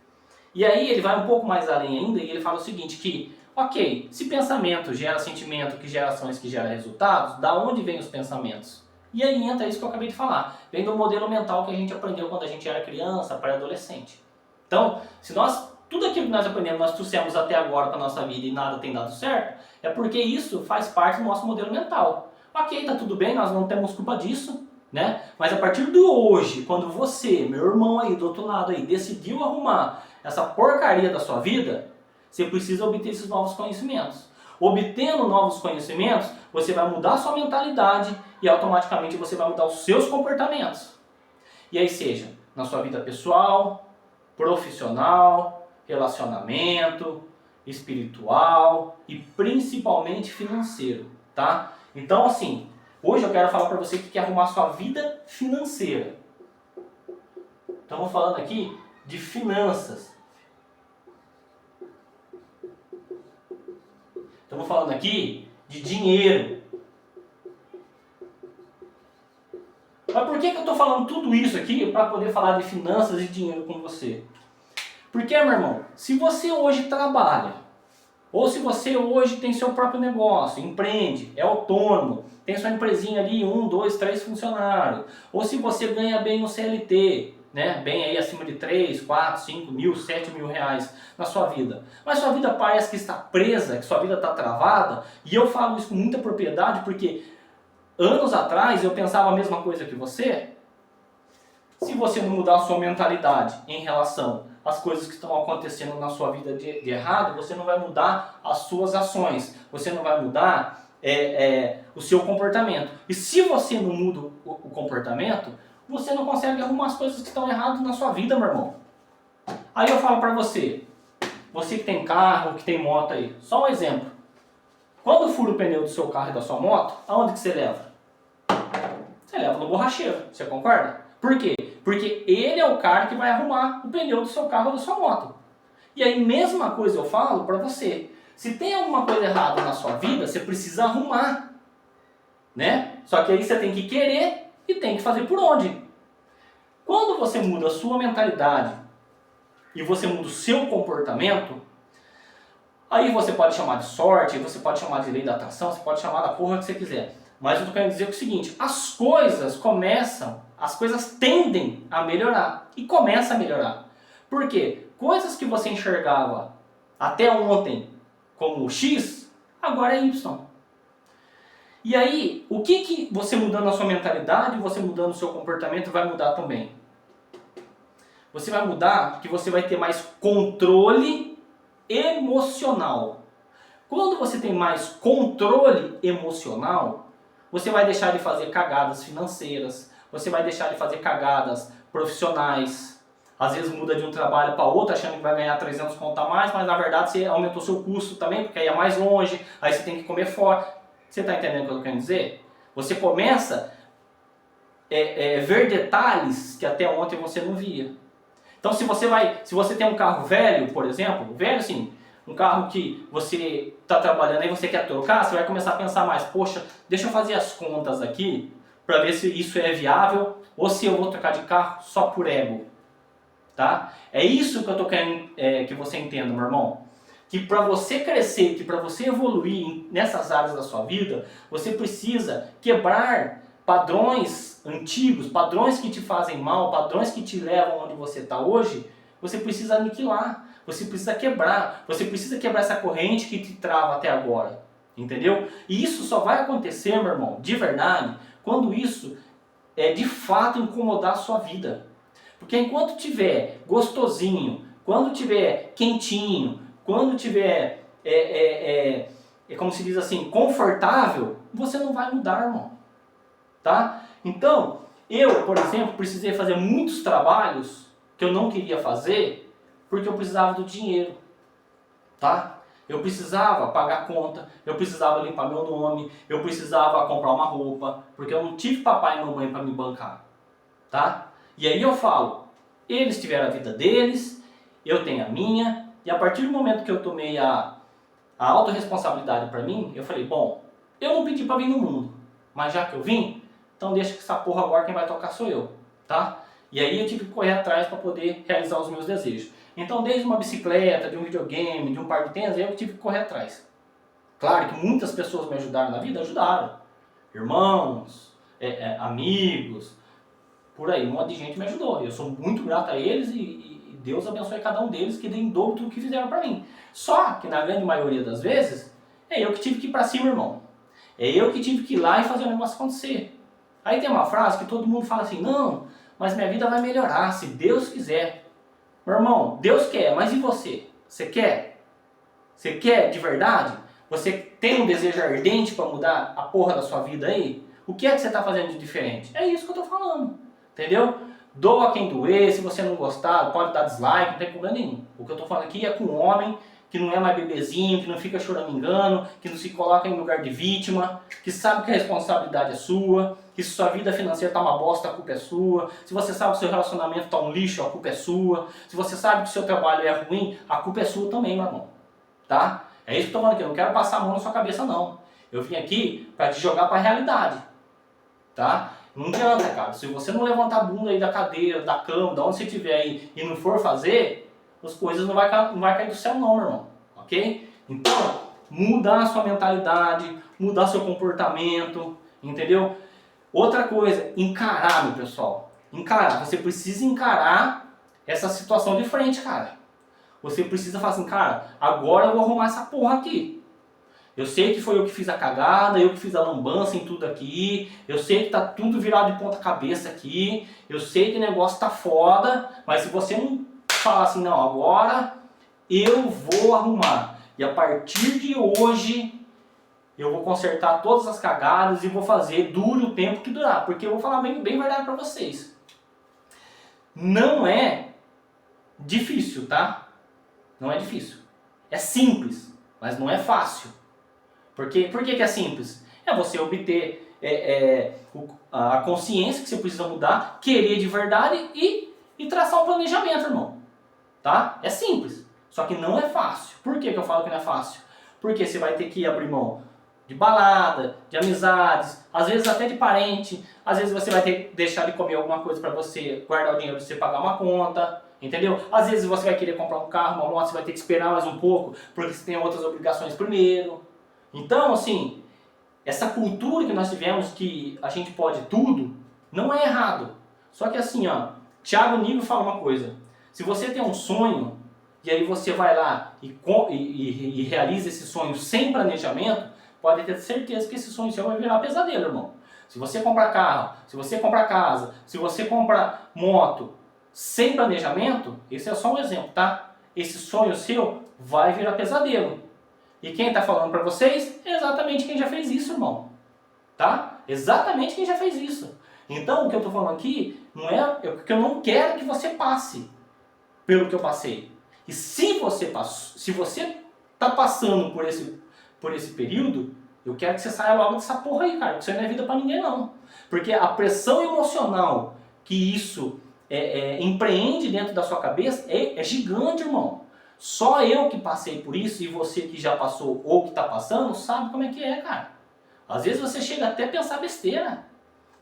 E aí ele vai um pouco mais além ainda e ele fala o seguinte, que ok, se pensamento gera sentimento, que gera ações, que gera resultados, da onde vêm os pensamentos? E aí entra isso que eu acabei de falar, vem do modelo mental que a gente aprendeu quando a gente era criança, pré-adolescente. Então, se tudo aquilo que nós aprendemos, nós trouxemos até agora para a nossa vida e nada tem dado certo, é porque isso faz parte do nosso modelo mental. Ok, tá tudo bem, nós não temos culpa disso, né? Mas a partir de hoje, quando você, meu irmão aí do outro lado aí, decidiu arrumar essa porcaria da sua vida, você precisa obter esses novos conhecimentos. Obtendo novos conhecimentos, você vai mudar a sua mentalidade e automaticamente você vai mudar os seus comportamentos. E aí seja na sua vida pessoal, profissional, relacionamento, espiritual e principalmente financeiro, tá? Então assim, hoje eu quero falar para você que quer arrumar sua vida financeira. Estamos falando aqui de finanças. Estamos falando aqui de dinheiro. Mas por que eu estou falando tudo isso aqui para poder falar de finanças e dinheiro com você? Porque, meu irmão, se você hoje trabalha, ou se você hoje tem seu próprio negócio, empreende, é autônomo, tem sua empresinha ali, 1, 2, 3 funcionários, ou se você ganha bem no CLT, né, bem aí acima de 3, 4, 5 mil, 7 mil reais na sua vida, mas sua vida parece que está presa, que sua vida está travada, e eu falo isso com muita propriedade porque anos atrás eu pensava a mesma coisa que você. Se você não mudar a sua mentalidade em relação às coisas que estão acontecendo na sua vida de errado, você não vai mudar as suas ações, você não vai mudar o seu comportamento. E se você não muda o comportamento, você não consegue arrumar as coisas que estão erradas na sua vida, meu irmão. Aí eu falo pra você que tem carro, que tem moto aí, só um exemplo. Quando fura o pneu do seu carro e da sua moto, aonde que você leva? Você leva no borracheiro, você concorda? Por quê? Porque ele é o cara que vai arrumar o pneu do seu carro ou da sua moto. E aí, mesma coisa eu falo pra você. Se tem alguma coisa errada na sua vida, você precisa arrumar, né? Só que aí você tem que querer e tem que fazer por onde? Quando você muda a sua mentalidade e você muda o seu comportamento, aí você pode chamar de sorte, você pode chamar de lei da atração, você pode chamar da porra que você quiser. Mas eu tô querendo dizer o seguinte, as coisas tendem a melhorar e começam a melhorar. Por quê? Coisas que você enxergava até ontem como X, agora é Y. E aí, o que você mudando a sua mentalidade, você mudando o seu comportamento vai mudar também? Você vai mudar que você vai ter mais controle emocional. Quando você tem mais controle emocional, você vai deixar de fazer cagadas financeiras, você vai deixar de fazer cagadas profissionais. Às vezes muda de um trabalho para outro achando que vai ganhar 300 conto a mais, mas na verdade você aumentou seu custo também, porque aí é mais longe, aí você tem que comer fora. Você está entendendo o que eu quero dizer? Você começa a ver detalhes que até ontem você não via. Então se você tem um carro velho, por exemplo, velho assim, um carro que você está trabalhando e você quer trocar, você vai começar a pensar mais, poxa, deixa eu fazer as contas aqui para ver se isso é viável ou se eu vou trocar de carro só por ego, tá? É isso que eu tô querendo que você entenda, meu irmão. Que para você crescer, que para você evoluir nessas áreas da sua vida, você precisa quebrar padrões antigos, padrões que te fazem mal, padrões que te levam onde você está hoje, você precisa aniquilar, você precisa quebrar essa corrente que te trava até agora, entendeu? E isso só vai acontecer, meu irmão, de verdade, quando isso de fato incomodar a sua vida. Porque enquanto tiver gostosinho, quando tiver quentinho, quando tiver, como se diz assim, confortável, você não vai mudar, irmão. Tá? Então, eu, por exemplo, precisei fazer muitos trabalhos que eu não queria fazer porque eu precisava do dinheiro. Tá? Eu precisava pagar conta, eu precisava limpar meu nome, eu precisava comprar uma roupa, porque eu não tive papai e mamãe para me bancar. Tá? E aí eu falo, eles tiveram a vida deles, eu tenho a minha, e a partir do momento que eu tomei a autorresponsabilidade para mim, eu falei, bom, eu não pedi para vir no mundo, mas já que eu vim, então deixa que essa porra agora quem vai tocar sou eu, tá? E aí eu tive que correr atrás para poder realizar os meus desejos. Então desde uma bicicleta, de um videogame, de um par de tênis, eu tive que correr atrás. Claro que muitas pessoas me ajudaram na vida, ajudaram. Irmãos, amigos, por aí, um monte de gente me ajudou. Eu sou muito grato a eles e Deus abençoe cada um deles que deem dobro tudo que fizeram para mim. Só que na grande maioria das vezes, é eu que tive que ir para cima, irmão. É eu que tive que ir lá e fazer o negócio acontecer. Aí tem uma frase que todo mundo fala assim, não, mas minha vida vai melhorar, se Deus quiser. Meu irmão, Deus quer, mas e você? Você quer? Você quer de verdade? Você tem um desejo ardente para mudar a porra da sua vida aí? O que é que você está fazendo de diferente? É isso que eu estou falando. Entendeu? Doa quem doer, se você não gostar, pode dar dislike, não tem problema nenhum. O que eu estou falando aqui é com um homem que não é mais bebezinho, que não fica choramingando, que não se coloca em lugar de vítima, que sabe que a responsabilidade é sua, que se sua vida financeira está uma bosta, a culpa é sua, se você sabe que o seu relacionamento está um lixo, a culpa é sua, se você sabe que o seu trabalho é ruim, a culpa é sua também, meu irmão. Tá? É isso que eu estou falando aqui, eu não quero passar a mão na sua cabeça não. Eu vim aqui para te jogar para a realidade. Tá? Não adianta, cara. Se você não levantar a bunda aí da cadeira, da cama, de onde você estiver aí e não for fazer, as coisas não vai cair do céu não, meu irmão. Ok? Então, mudar a sua mentalidade, mudar seu comportamento, entendeu? Outra coisa, encarar, meu pessoal. Encarar. Você precisa encarar essa situação de frente, cara. Você precisa falar assim, cara, agora eu vou arrumar essa porra aqui. Eu sei que foi eu que fiz a cagada, eu que fiz a lambança em tudo aqui, eu sei que tá tudo virado de ponta cabeça aqui, eu sei que o negócio tá foda, mas se você não falar assim, não, agora eu vou arrumar, e a partir de hoje eu vou consertar todas as cagadas e vou fazer, dure o tempo que durar, porque eu vou falar bem verdade pra vocês. Não é difícil, tá? Não é difícil. É simples, mas não é fácil. Por que é simples? É você obter a consciência que você precisa mudar, querer de verdade e traçar um planejamento, irmão. Tá? É simples, só que não é fácil. Por que eu falo que não é fácil? Porque você vai ter que abrir mão de balada, de amizades, às vezes até de parente, às vezes você vai ter que deixar de comer alguma coisa para você guardar o dinheiro para você pagar uma conta, entendeu? Às vezes você vai querer comprar um carro, uma moto, você vai ter que esperar mais um pouco, porque você tem outras obrigações primeiro. Então, assim, essa cultura que nós tivemos que a gente pode tudo, não é errado. Só que assim, ó, Thiago Nigro fala uma coisa. Se você tem um sonho, e aí você vai lá e realiza esse sonho sem planejamento, pode ter certeza que esse sonho seu vai virar pesadelo, irmão. Se você comprar carro, se você comprar casa, se você comprar moto sem planejamento, esse é só um exemplo, tá? Esse sonho seu vai virar pesadelo. E quem está falando para vocês é exatamente quem já fez isso, irmão. Tá? Exatamente quem já fez isso. Então, o que eu estou falando aqui não é que eu não quero que você passe pelo que eu passei. E se você está passando por esse período, eu quero que você saia logo dessa porra aí, cara. Porque isso aí não é vida para ninguém, não. Porque a pressão emocional que isso empreende dentro da sua cabeça é gigante, irmão. Só eu que passei por isso e você que já passou ou que está passando sabe como é que é, cara. Às vezes você chega até a pensar besteira.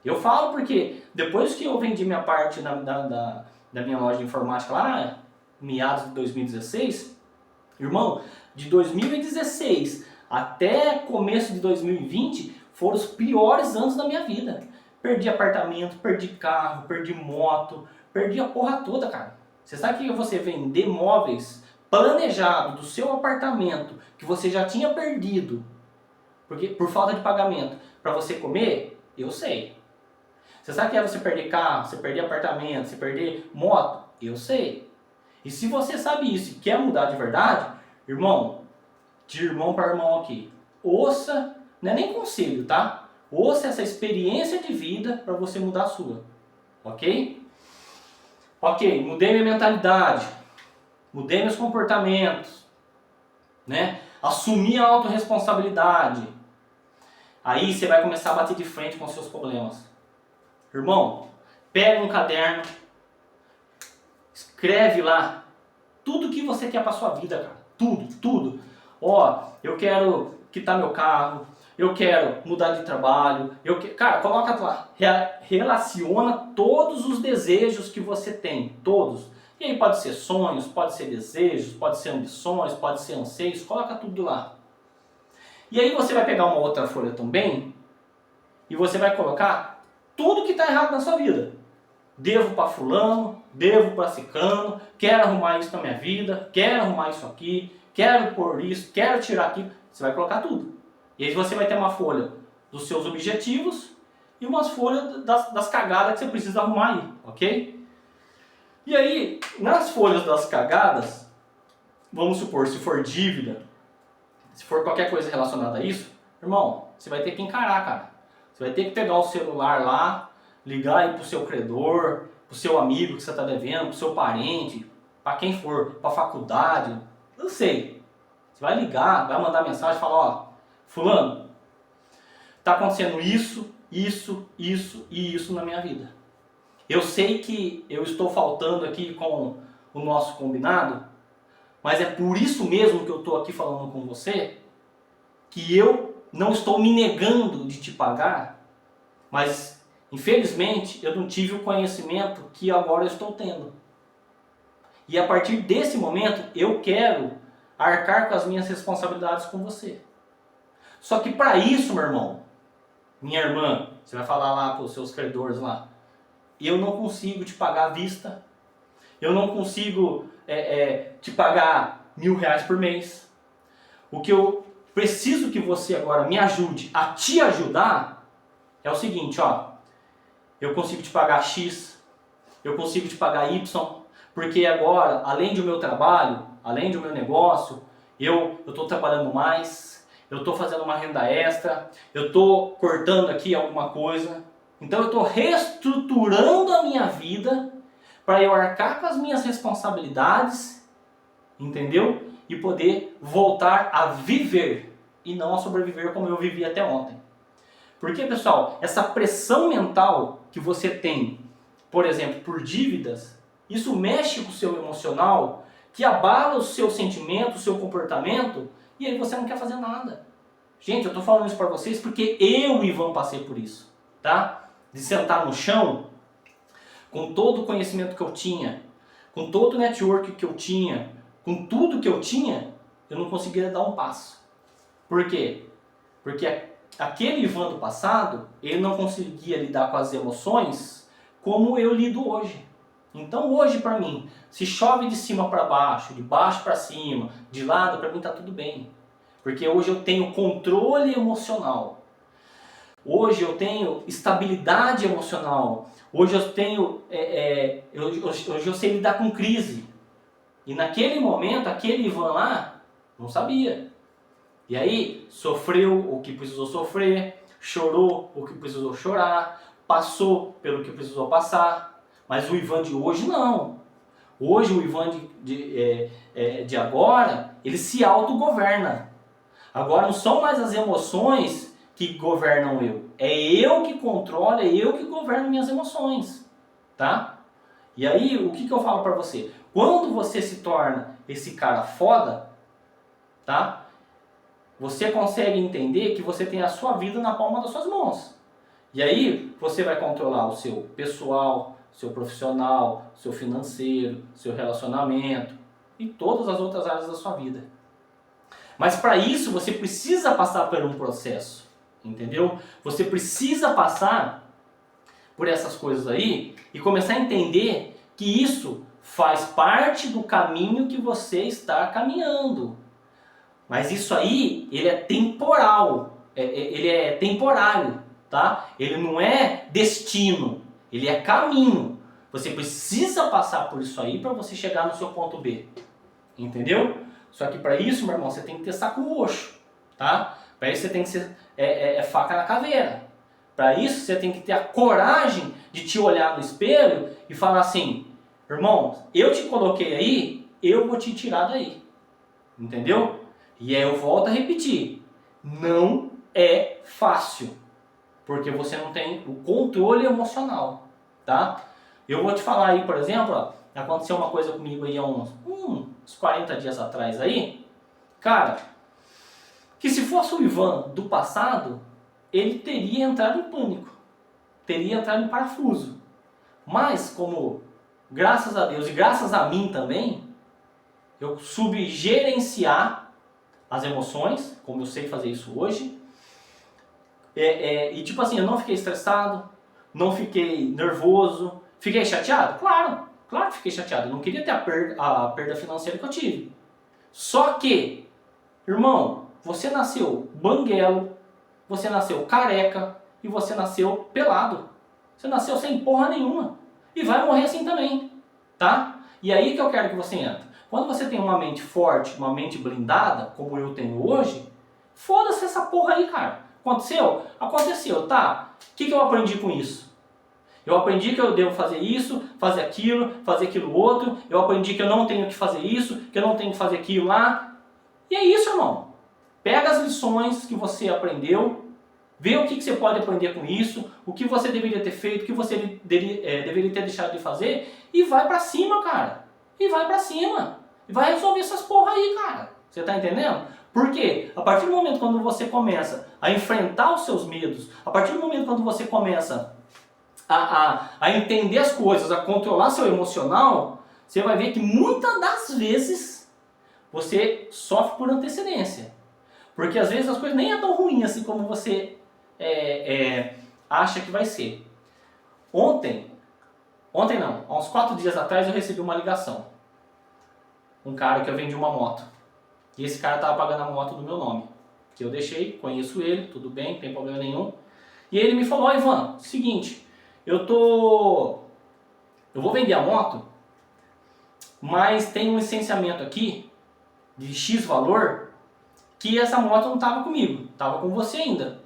Eu falo porque depois que eu vendi minha parte da minha loja de informática lá, meados de 2016, irmão, de 2016 até começo de 2020 foram os piores anos da minha vida. Perdi apartamento, perdi carro, perdi moto, perdi a porra toda, cara. Você sabe que você vender móveis planejado do seu apartamento que você já tinha perdido porque, por falta de pagamento para você comer? Eu sei. Você sabe que é você perder carro, você perder apartamento, você perder moto? Eu sei. E se você sabe isso e quer mudar de verdade, irmão, de irmão para irmão aqui, ouça, não é nem conselho, tá? Ouça essa experiência de vida para você mudar a sua, ok? Ok, mudei minha mentalidade, mudei meus comportamentos, né? Assumi a autorresponsabilidade. Aí você vai começar a bater de frente com os seus problemas. Irmão, pega um caderno, escreve lá tudo que você quer para sua vida, cara. Tudo, tudo. Ó, eu quero quitar meu carro, eu quero mudar de trabalho, cara, coloca lá, relaciona todos os desejos que você tem, todos. E aí pode ser sonhos, pode ser desejos, pode ser ambições, pode ser anseios, coloca tudo lá. E aí você vai pegar uma outra folha também e você vai colocar tudo que está errado na sua vida. Devo para fulano, devo para ciclano, quero arrumar isso na minha vida, quero arrumar isso aqui, quero pôr isso, quero tirar aquilo. Você vai colocar tudo. E aí você vai ter uma folha dos seus objetivos e umas folhas das cagadas que você precisa arrumar aí, ok? E aí, nas folhas das cagadas, vamos supor, se for dívida, se for qualquer coisa relacionada a isso, irmão, você vai ter que encarar, cara. Você vai ter que pegar o celular lá, ligar aí pro seu credor, pro seu amigo que você está devendo, pro seu parente, para quem for, pra faculdade, não sei. Você vai ligar, vai mandar mensagem e falar, ó, fulano, tá acontecendo isso, isso, isso e isso na minha vida. Eu sei que eu estou faltando aqui com o nosso combinado, mas é por isso mesmo que eu estou aqui falando com você, que eu não estou me negando de te pagar, mas infelizmente eu não tive o conhecimento que agora eu estou tendo. E a partir desse momento eu quero arcar com as minhas responsabilidades com você. Só que para isso, meu irmão, minha irmã, você vai falar lá para os seus credores lá, eu não consigo te pagar à vista, eu não consigo te pagar R$1.000 por mês. O que eu preciso que você agora me ajude a te ajudar é o seguinte, ó, eu consigo te pagar X, eu consigo te pagar Y, porque agora, além do meu trabalho, além do meu negócio, eu estou trabalhando mais, eu estou fazendo uma renda extra, eu estou cortando aqui alguma coisa. Então eu estou reestruturando a minha vida para eu arcar com as minhas responsabilidades, entendeu? E poder voltar a viver e não a sobreviver como eu vivi até ontem. Porque, pessoal, essa pressão mental que você tem, por exemplo, por dívidas, isso mexe com o seu emocional, que abala o seu sentimento, o seu comportamento, e aí você não quer fazer nada. Gente, eu estou falando isso para vocês porque eu, Ivan, passei por isso, tá? De sentar no chão, com todo o conhecimento que eu tinha, com todo o network que eu tinha, com tudo que eu tinha, eu não conseguia dar um passo. Por quê? Porque aquele Ivan do passado, ele não conseguia lidar com as emoções como eu lido hoje. Então hoje para mim, se chove de cima para baixo, de baixo para cima, de lado, para mim está tudo bem. Porque hoje eu tenho controle emocional. Hoje eu tenho estabilidade emocional. Hoje eu tenho, hoje eu sei lidar com crise. E naquele momento, aquele Ivan lá, não sabia. E aí, sofreu o que precisou sofrer, chorou o que precisou chorar, passou pelo que precisou passar. Mas o Ivan de hoje não. Hoje o Ivan de agora, ele se autogoverna. Agora não são mais as emoções que governam eu. É eu que controlo, é eu que governo minhas emoções. Tá? E aí, o que eu falo pra você? Quando você se torna esse cara foda, tá? Você consegue entender que você tem a sua vida na palma das suas mãos. E aí, você vai controlar o seu pessoal, seu profissional, seu financeiro, seu relacionamento e todas as outras áreas da sua vida. Mas para isso, você precisa passar por um processo, entendeu? Você precisa passar por essas coisas aí e começar a entender que isso faz parte do caminho que você está caminhando. Mas isso aí, ele é temporal, ele é temporário, tá? Ele não é destino, ele é caminho. Você precisa passar por isso aí para você chegar no seu ponto B, entendeu? Só que para isso, meu irmão, você tem que ter saco roxo, tá? Para isso você tem que ser faca na caveira. Para isso você tem que ter a coragem de te olhar no espelho e falar assim, irmão, eu te coloquei aí, eu vou te tirar daí, entendeu? E aí eu volto a repetir, não é fácil, porque você não tem o controle emocional, tá? Eu vou te falar aí, por exemplo, ó, aconteceu uma coisa comigo aí há uns 40 dias atrás aí, cara, que se fosse o Ivan do passado, ele teria entrado em pânico, teria entrado em parafuso. Mas como, graças a Deus e graças a mim também, eu soube gerenciar as emoções, como eu sei fazer isso hoje. E tipo assim, eu não fiquei estressado, não fiquei nervoso, fiquei chateado? Claro que fiquei chateado, eu não queria ter a perda financeira que eu tive. Só que, irmão, você nasceu banguelo, você nasceu careca e você nasceu pelado. Você nasceu sem porra nenhuma e vai morrer assim também, tá? E aí que eu quero que você entre. Quando você tem uma mente forte, uma mente blindada, como eu tenho hoje, foda-se essa porra aí, cara. Aconteceu? Aconteceu, tá? O que eu aprendi com isso? Eu aprendi que eu devo fazer isso, fazer aquilo outro. Eu aprendi que eu não tenho que fazer isso, que eu não tenho que fazer aquilo lá. E é isso, irmão. Pega as lições que você aprendeu, vê o que você pode aprender com isso, o que você deveria ter feito, o que você deveria ter deixado de fazer, e vai pra cima, cara. E vai pra cima. E vai resolver essas porra aí, cara. Você tá entendendo? Porque a partir do momento quando você começa a enfrentar os seus medos, a partir do momento quando você começa a entender as coisas, a controlar seu emocional, você vai ver que muitas das vezes você sofre por antecedência. Porque às vezes as coisas nem é tão ruim assim como você acha que vai ser. Ontem não, há uns 4 dias atrás eu recebi uma ligação. Um cara que eu vendi uma moto. E esse cara estava pagando a moto do meu nome. Que eu deixei, conheço ele, tudo bem, não tem problema nenhum. E ele me falou, Ivan, seguinte, eu vou vender a moto, mas tem um licenciamento aqui, de X valor, que essa moto não estava comigo, estava com você ainda.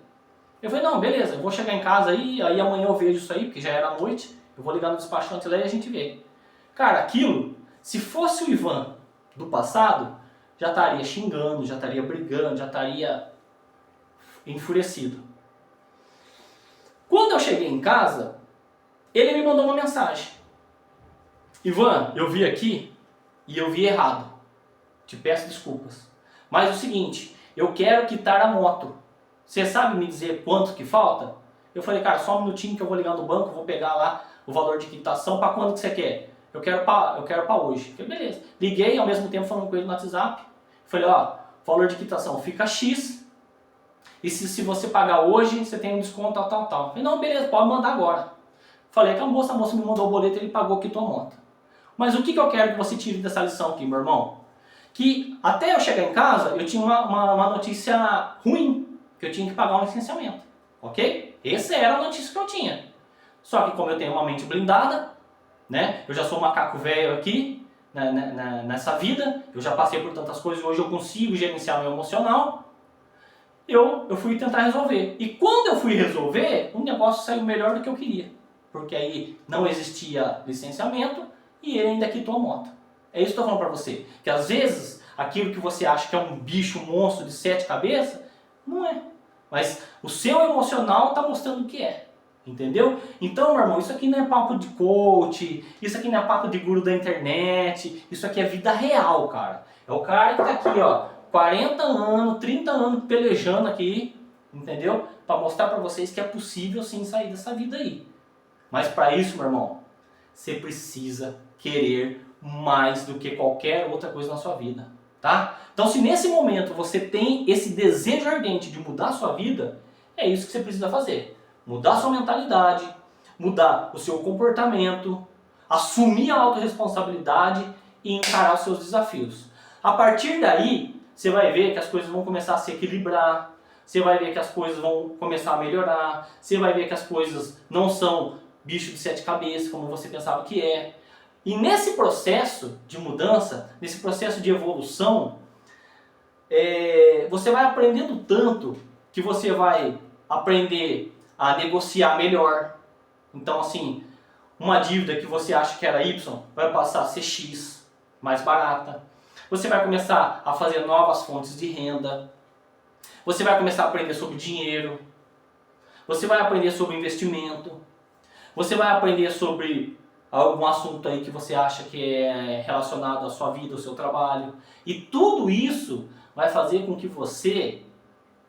Eu falei, não, beleza, eu vou chegar em casa aí amanhã eu vejo isso aí, porque já era noite, eu vou ligar no despachante lá e a gente vê. Cara, aquilo, se fosse o Ivan do passado, já estaria xingando, já estaria brigando, já estaria enfurecido. Quando eu cheguei em casa, ele me mandou uma mensagem. Ivan, eu vi aqui e eu vi errado. Te peço desculpas. Mas é o seguinte, eu quero quitar a moto. Você sabe me dizer quanto que falta? Eu falei, cara, só um minutinho que eu vou ligar no banco, vou pegar lá o valor de quitação. Para quando que você quer? Eu quero para hoje. Falei, beleza. Liguei ao mesmo tempo falando com ele no WhatsApp. Falei, ó, valor de quitação fica X. E se você pagar hoje, você tem um desconto tal. Falei, não, beleza, pode mandar agora. Falei que a moça me mandou o boleto, ele pagou, quitou a moto. Mas o que eu quero que você tire dessa lição aqui, meu irmão? Que até eu chegar em casa, eu tinha uma notícia ruim, que eu tinha que pagar um licenciamento. Ok? Essa era a notícia que eu tinha. Só que como eu tenho uma mente blindada, né? Eu já sou macaco velho aqui, nessa vida, eu já passei por tantas coisas, hoje eu consigo gerenciar meu emocional, eu fui tentar resolver. E quando eu fui resolver, o negócio saiu melhor do que eu queria. Porque aí não existia licenciamento e ele ainda quitou a moto. É isso que eu tô falando pra você. Que às vezes, aquilo que você acha que é um bicho, um monstro de 7 cabeças, não é. Mas o seu emocional tá mostrando o que é. Entendeu? Então, meu irmão, isso aqui não é papo de coach, isso aqui não é papo de guru da internet, isso aqui é vida real, cara. É o cara que tá aqui, ó, 40 anos, 30 anos pelejando aqui, entendeu? Para mostrar para vocês que é possível sim sair dessa vida aí. Mas para isso, meu irmão, você precisa querer mais do que qualquer outra coisa na sua vida, tá? Então, se nesse momento você tem esse desejo ardente de mudar a sua vida, é isso que você precisa fazer. Mudar a sua mentalidade, mudar o seu comportamento, assumir a autorresponsabilidade e encarar os seus desafios. A partir daí, você vai ver que as coisas vão começar a se equilibrar, você vai ver que as coisas vão começar a melhorar, você vai ver que as coisas não são bicho de 7 cabeças, como você pensava que é. E nesse processo de mudança, nesse processo de evolução, você vai aprendendo tanto que você vai aprender a negociar melhor. Então, assim, uma dívida que você acha que era Y vai passar a ser X, mais barata. Você vai começar a fazer novas fontes de renda. Você vai começar a aprender sobre dinheiro. Você vai aprender sobre investimento. Você vai aprender sobre algum assunto aí que você acha que é relacionado à sua vida, ao seu trabalho. E tudo isso vai fazer com que você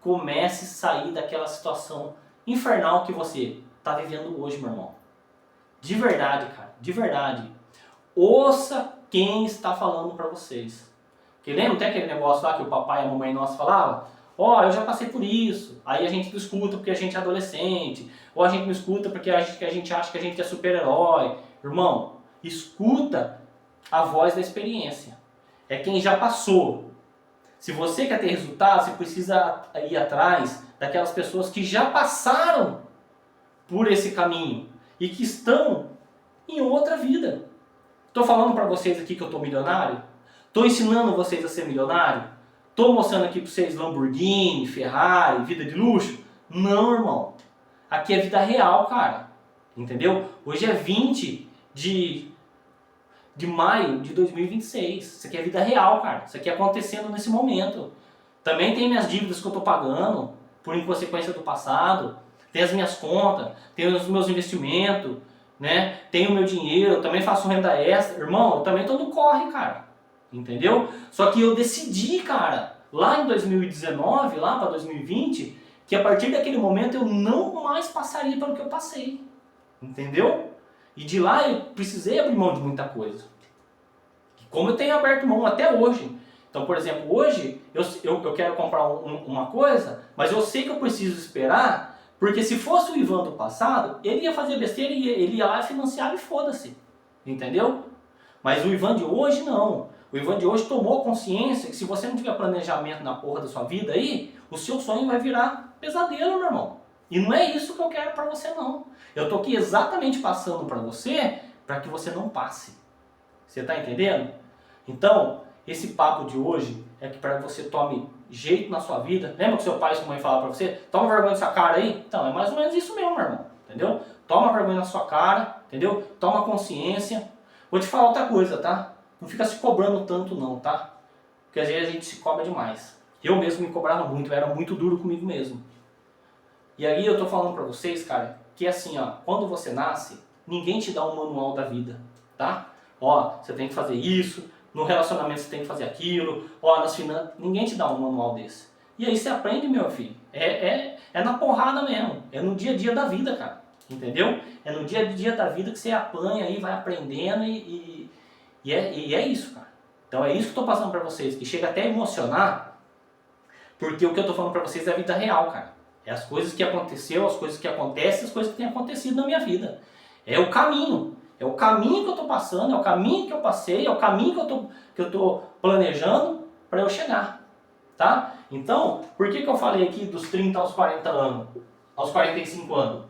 comece a sair daquela situação infernal que você está vivendo hoje, meu irmão. De verdade, cara, de verdade. Ouça quem está falando para vocês. Porque lembra, tem aquele negócio lá que o papai e a mamãe nossa falavam? Ó, eu já passei por isso. Aí a gente não escuta porque a gente é adolescente. Ou a gente não escuta porque a gente acha que a gente é super-herói. Irmão, escuta a voz da experiência. É quem já passou. Se você quer ter resultado, você precisa ir atrás daquelas pessoas que já passaram por esse caminho e que estão em outra vida. Estou falando para vocês aqui que eu estou milionário? Estou ensinando vocês a ser milionário? Estou mostrando aqui para vocês Lamborghini, Ferrari, vida de luxo? Não, irmão. Aqui é vida real, cara. Entendeu? Hoje é 20 de maio de 2026. Isso aqui é vida real, cara. Isso aqui é acontecendo nesse momento. Também tem minhas dívidas que eu estou pagando por inconsequência do passado. Tem as minhas contas, tem os meus investimentos, né? Tem o meu dinheiro, eu também faço renda extra. Irmão, eu também estou no corre, cara. Entendeu? Só que eu decidi, cara, lá em 2019, lá para 2020, que a partir daquele momento eu não mais passaria pelo que eu passei. Entendeu? E de lá eu precisei abrir mão de muita coisa. Como eu tenho aberto mão até hoje. Então, por exemplo, hoje eu quero comprar uma coisa, mas eu sei que eu preciso esperar, porque se fosse o Ivan do passado, ele ia fazer besteira e ele ia lá financiar e foda-se. Entendeu? Mas o Ivan de hoje não. O Ivan de hoje tomou consciência que se você não tiver planejamento na porra da sua vida aí, o seu sonho vai virar pesadelo, meu irmão. E não é isso que eu quero pra você, não. Eu tô aqui exatamente passando pra você, para que você não passe. Você tá entendendo? Então, esse papo de hoje é que para você tome jeito na sua vida. Lembra que seu pai e sua mãe falavam pra você? Toma vergonha nessa cara aí? Então, é mais ou menos isso mesmo, meu irmão. Entendeu? Toma vergonha na sua cara, entendeu? Toma consciência. Vou te falar outra coisa, tá? Não fica se cobrando tanto não, tá? Porque às vezes a gente se cobra demais. Eu mesmo me cobrava muito, eu era muito duro comigo mesmo. E aí eu tô falando pra vocês, cara, que assim, ó, quando você nasce, ninguém te dá um manual da vida, tá? Ó, você tem que fazer isso, no relacionamento você tem que fazer aquilo, ó, nas finanças, ninguém te dá um manual desse. E aí você aprende, meu filho, é na porrada mesmo, é no dia a dia da vida, cara, entendeu? É no dia a dia da vida que você apanha aí, vai aprendendo e é isso, cara. Então é isso que eu tô passando pra vocês, que chega até a emocionar, porque o que eu tô falando pra vocês é a vida real, cara. É as coisas que aconteceu, as coisas que acontecem, as coisas que têm acontecido na minha vida. É o caminho. É o caminho que eu estou passando, é o caminho que eu passei, é o caminho que eu tô planejando para eu chegar. Tá? Então, por que eu falei aqui dos 30 aos 40 anos? Aos 45 anos?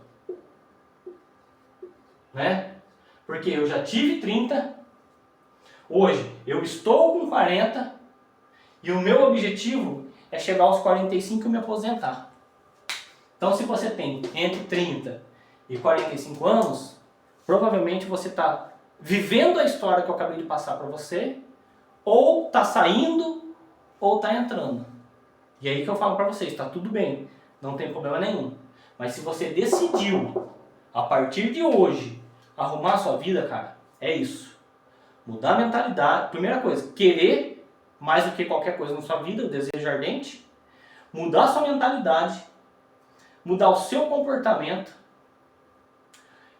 Né? Porque eu já tive 30, hoje eu estou com 40 e o meu objetivo é chegar aos 45 e me aposentar. Então, se você tem entre 30 e 45 anos, provavelmente você está vivendo a história que eu acabei de passar para você, ou está saindo, ou está entrando. E aí que eu falo para vocês, está tudo bem, não tem problema nenhum. Mas se você decidiu A partir de hoje, arrumar a sua vida, cara, é isso. Mudar a mentalidade. Primeira coisa, querer mais do que qualquer coisa na sua vida, o desejo ardente. Mudar a sua mentalidade. Mudar o seu comportamento.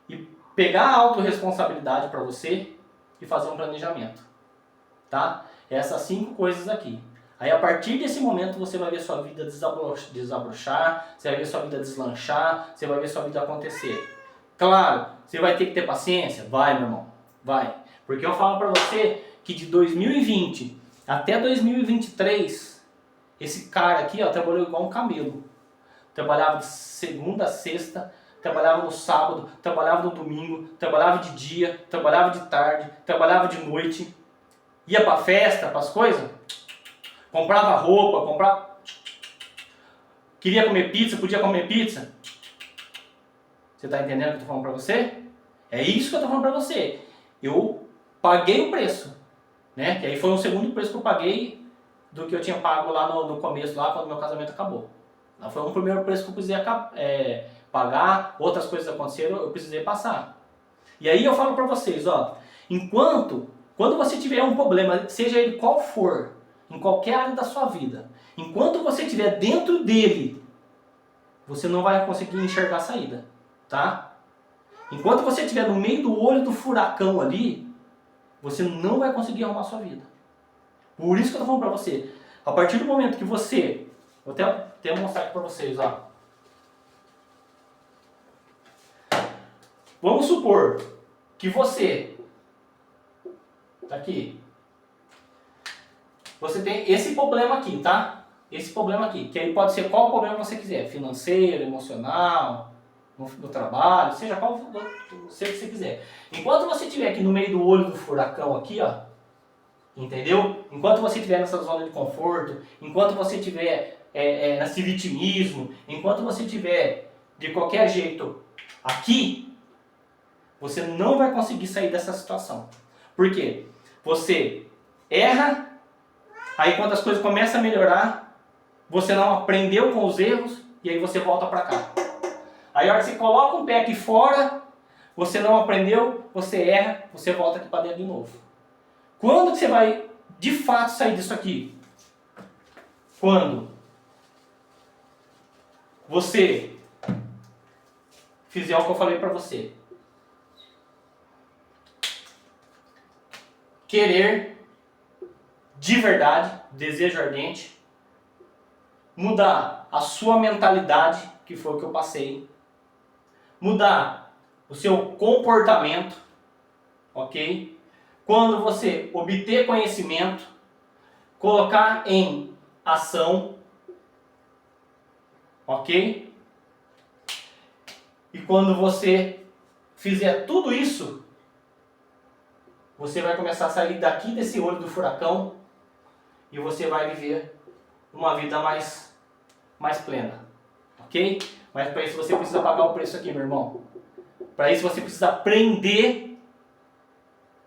E pegar a autorresponsabilidade para você e fazer um planejamento. Tá? Essas 5 coisas aqui. Aí a partir desse momento você vai ver sua vida desabrochar, você vai ver sua vida deslanchar, você vai ver sua vida acontecer. Claro, você vai ter que ter paciência? Vai, meu irmão, vai. Porque eu falo pra você que de 2020 até 2023, esse cara aqui, ó, trabalhou igual um camelo. Trabalhava de segunda a sexta, trabalhava no sábado, trabalhava no domingo, trabalhava de dia, trabalhava de tarde, trabalhava de noite, ia pra festa, pras coisas, comprava roupa, queria comer pizza, podia comer pizza. Você tá entendendo o que eu tô falando pra você? É isso que eu tô falando pra você. Eu paguei o preço, né? Que aí foi um segundo preço que eu paguei do que eu tinha pago lá no começo, lá quando meu casamento acabou. Lá foi um primeiro preço que eu precisei pagar, outras coisas aconteceram, eu precisei passar. E aí eu falo pra vocês, ó, quando você tiver um problema, seja ele qual for, em qualquer área da sua vida, enquanto você estiver dentro dele, você não vai conseguir enxergar a saída, tá? Enquanto você estiver no meio do olho do furacão ali, você não vai conseguir arrumar a sua vida. Por isso que eu tô falando pra você, a partir do momento que você, vou até mostrar aqui pra vocês, ó. Vamos supor que você, tá aqui, você tem esse problema aqui, tá? Esse problema aqui, que aí pode ser qual problema você quiser, financeiro, emocional, no trabalho, seja qual você que você quiser. Enquanto você estiver aqui no meio do olho do furacão aqui, ó, entendeu? Enquanto você estiver nessa zona de conforto, enquanto você estiver nesse vitimismo, enquanto você estiver de qualquer jeito aqui, você não vai conseguir sair dessa situação. Por quê? Você erra. Aí quando as coisas começam a melhorar, você não aprendeu com os erros e aí você volta para cá. Aí a hora que você coloca um pé aqui fora, você não aprendeu, você erra, você volta aqui para dentro de novo. Quando que você vai de fato sair disso aqui? Quando você fizer o que eu falei para você. Querer de verdade, desejo ardente, mudar a sua mentalidade, que foi o que eu passei, mudar o seu comportamento, ok? Quando você obter conhecimento, colocar em ação, ok? E quando você fizer tudo isso, você vai começar a sair daqui desse olho do furacão e você vai viver uma vida mais plena, ok? Mas para isso você precisa pagar o preço aqui, meu irmão. Para isso você precisa aprender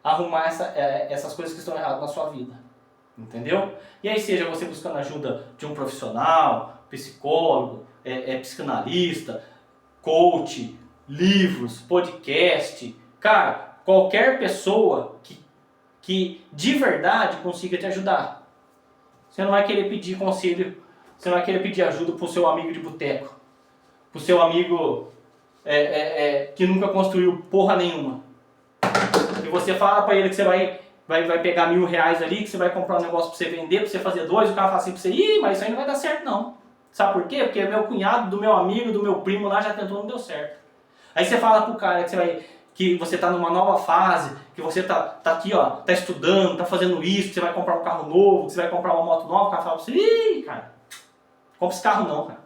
a arrumar essas coisas que estão erradas na sua vida, entendeu? E aí seja você buscando ajuda de um profissional, psicólogo, psicanalista, coach, livros, podcast, cara, qualquer pessoa que de verdade consiga te ajudar. Você não vai querer pedir conselho, você não vai querer pedir ajuda pro seu amigo de boteco, pro seu amigo que nunca construiu porra nenhuma. E você fala pra ele que você vai pegar R$1.000 ali, que você vai comprar um negócio pra você vender, pra você fazer 2, o cara fala assim pra você, ih, mas isso aí não vai dar certo não. Sabe por quê? Porque meu cunhado, do meu amigo, do meu primo lá já tentou, não deu certo. Aí você fala pro cara que você tá numa nova fase, que você tá aqui, ó, tá estudando, tá fazendo isso, que você vai comprar um carro novo, que você vai comprar uma moto nova, o cara fala pra você, ih, cara, compra esse carro não, cara.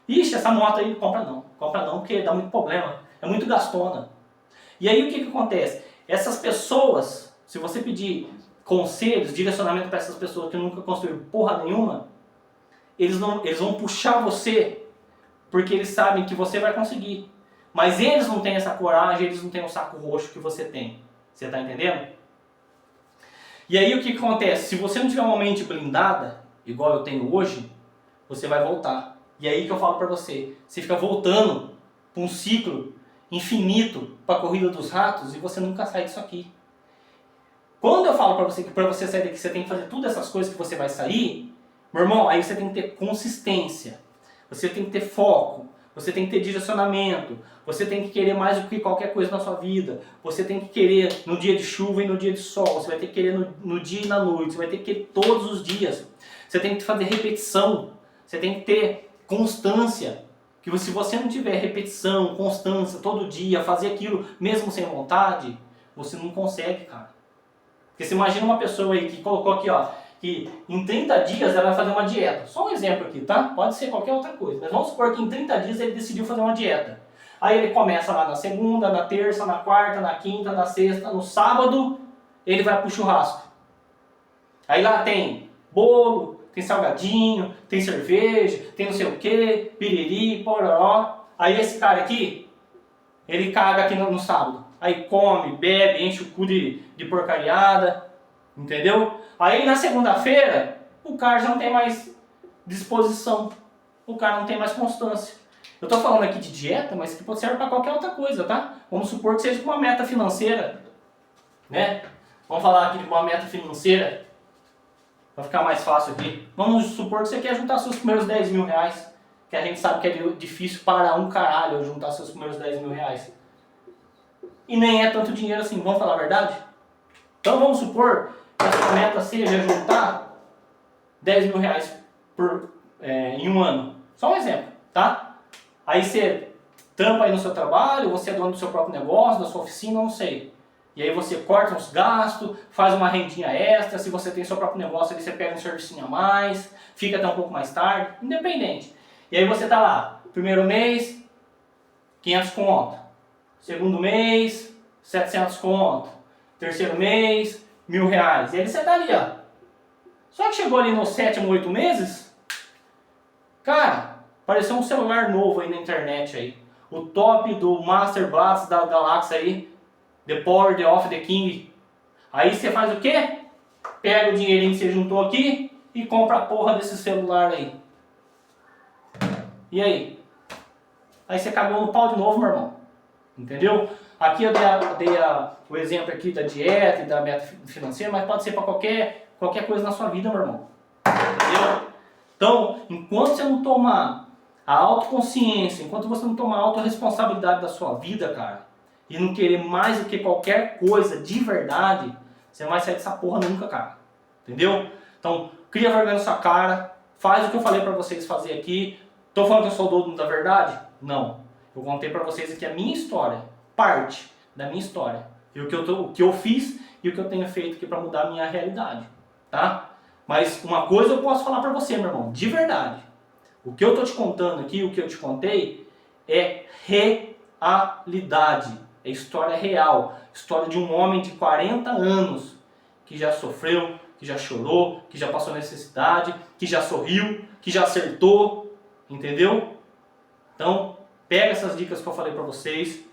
Ixi, essa moto aí, compra não, porque dá muito problema, é muito gastona. E aí o que acontece? Essas pessoas, se você pedir conselhos, direcionamento para essas pessoas que nunca construíram porra nenhuma, eles vão puxar você, porque eles sabem que você vai conseguir. Mas eles não têm essa coragem, eles não têm o saco roxo que você tem. Você está entendendo? E aí o que acontece? Se você não tiver uma mente blindada, igual eu tenho hoje, você vai voltar. E aí que eu falo pra você, você fica voltando pra um ciclo infinito para a corrida dos ratos e você nunca sai disso aqui. Quando eu falo para você que para você sair daqui você tem que fazer todas essas coisas que você vai sair, meu irmão, aí você tem que ter consistência, você tem que ter foco, você tem que ter direcionamento, você tem que querer mais do que qualquer coisa na sua vida, você tem que querer no dia de chuva e no dia de sol, você vai ter que querer no dia e na noite, você vai ter que querer todos os dias, você tem que fazer repetição, você tem que ter constância, que se você não tiver repetição, constância, todo dia, fazer aquilo mesmo sem vontade, você não consegue, cara. Porque você imagina uma pessoa aí que colocou aqui, ó, que em 30 dias ela vai fazer uma dieta. Só um exemplo aqui, tá? Pode ser qualquer outra coisa. Mas vamos supor que em 30 dias ele decidiu fazer uma dieta. Aí ele começa lá na segunda, na terça, na quarta, na quinta, na sexta, no sábado, ele vai pro churrasco. Aí lá tem bolo, tem salgadinho, tem cerveja, tem não sei o que, piriri, pororó. Aí esse cara aqui, ele caga aqui no sábado. Aí come, bebe, enche o cu de porcariada, entendeu? Aí na segunda-feira, o cara já não tem mais disposição, o cara não tem mais constância. Eu tô falando aqui de dieta, mas que pode servir para qualquer outra coisa, tá? Vamos supor que seja uma meta financeira, né? Vamos falar aqui de uma meta financeira, para ficar mais fácil aqui. Vamos supor que você quer juntar seus primeiros 10 mil reais, que a gente sabe que é difícil para um caralho juntar seus primeiros 10 mil reais. E nem é tanto dinheiro assim, vamos falar a verdade? Então vamos supor que a sua meta seja juntar 10 mil reais em um ano. Só um exemplo, tá? Aí você trampa aí no seu trabalho, você é dono do seu próprio negócio, da sua oficina, não sei. E aí você corta uns gastos, faz uma rendinha extra, se você tem seu próprio negócio, aí você pega um servicinho a mais, fica até um pouco mais tarde, independente. E aí você tá lá, primeiro mês, 500 conto. Segundo mês, 700 conto. Terceiro mês, R$1.000. E aí você tá ali, ó. Só que chegou ali nos 7º, 8 meses, cara, apareceu um celular novo aí na internet aí. O top do Master Blast da galáxia aí. The Power, The Off, The King. Aí você faz o quê? Pega o dinheirinho que você juntou aqui e compra a porra desse celular aí. E aí? Aí você cagou no pau de novo, meu irmão. Entendeu? Aqui eu dei o exemplo aqui da dieta e da meta financeira, mas pode ser para qualquer coisa na sua vida, meu irmão. Entendeu? Então, enquanto você não tomar a autoconsciência, enquanto você não tomar a autorresponsabilidade da sua vida, cara, e não querer mais do que qualquer coisa de verdade, você não vai sair dessa porra nunca, cara. Entendeu? Então, cria vergonha na sua cara, faz o que eu falei pra vocês fazer aqui. Tô falando que eu sou o dono da verdade? Não. Eu contei pra vocês aqui a minha história, parte da minha história. E o que eu fiz e o que eu tenho feito aqui pra mudar a minha realidade. Tá? Mas uma coisa eu posso falar pra você, meu irmão, de verdade. O que eu tô te contando aqui, o que eu te contei, é realidade. É história real, história de um homem de 40 anos que já sofreu, que já chorou, que já passou necessidade, que já sorriu, que já acertou, entendeu? Então, pega essas dicas que eu falei pra vocês,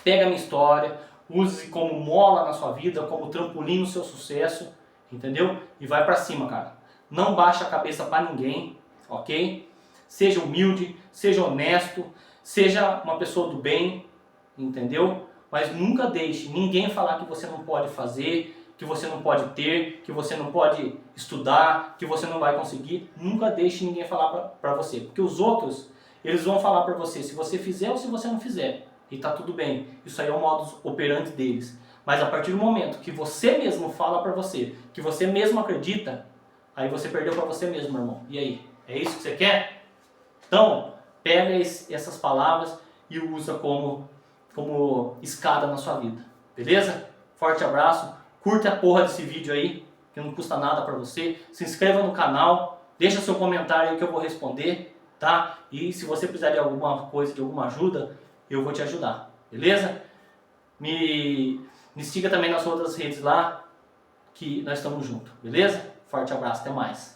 pega a minha história, use como mola na sua vida, como trampolim no seu sucesso, entendeu? E vai pra cima, cara. Não baixa a cabeça pra ninguém, ok? Seja humilde, seja honesto, seja uma pessoa do bem, entendeu? Mas nunca deixe ninguém falar que você não pode fazer, que você não pode ter, que você não pode estudar, que você não vai conseguir. Nunca deixe ninguém falar pra você. Porque os outros, eles vão falar pra você se você fizer ou se você não fizer. E tá tudo bem. Isso aí é o modus operandi deles. Mas a partir do momento que você mesmo fala pra você, que você mesmo acredita, aí você perdeu pra você mesmo, meu irmão. E aí? É isso que você quer? Então, pega essas palavras e usa como escada na sua vida, beleza? Forte abraço, curta a porra desse vídeo aí, que não custa nada pra você, se inscreva no canal, deixa seu comentário aí que eu vou responder, tá? E se você precisar de alguma coisa, de alguma ajuda, eu vou te ajudar, beleza? Me siga também nas outras redes lá, que nós estamos juntos, beleza? Forte abraço, até mais.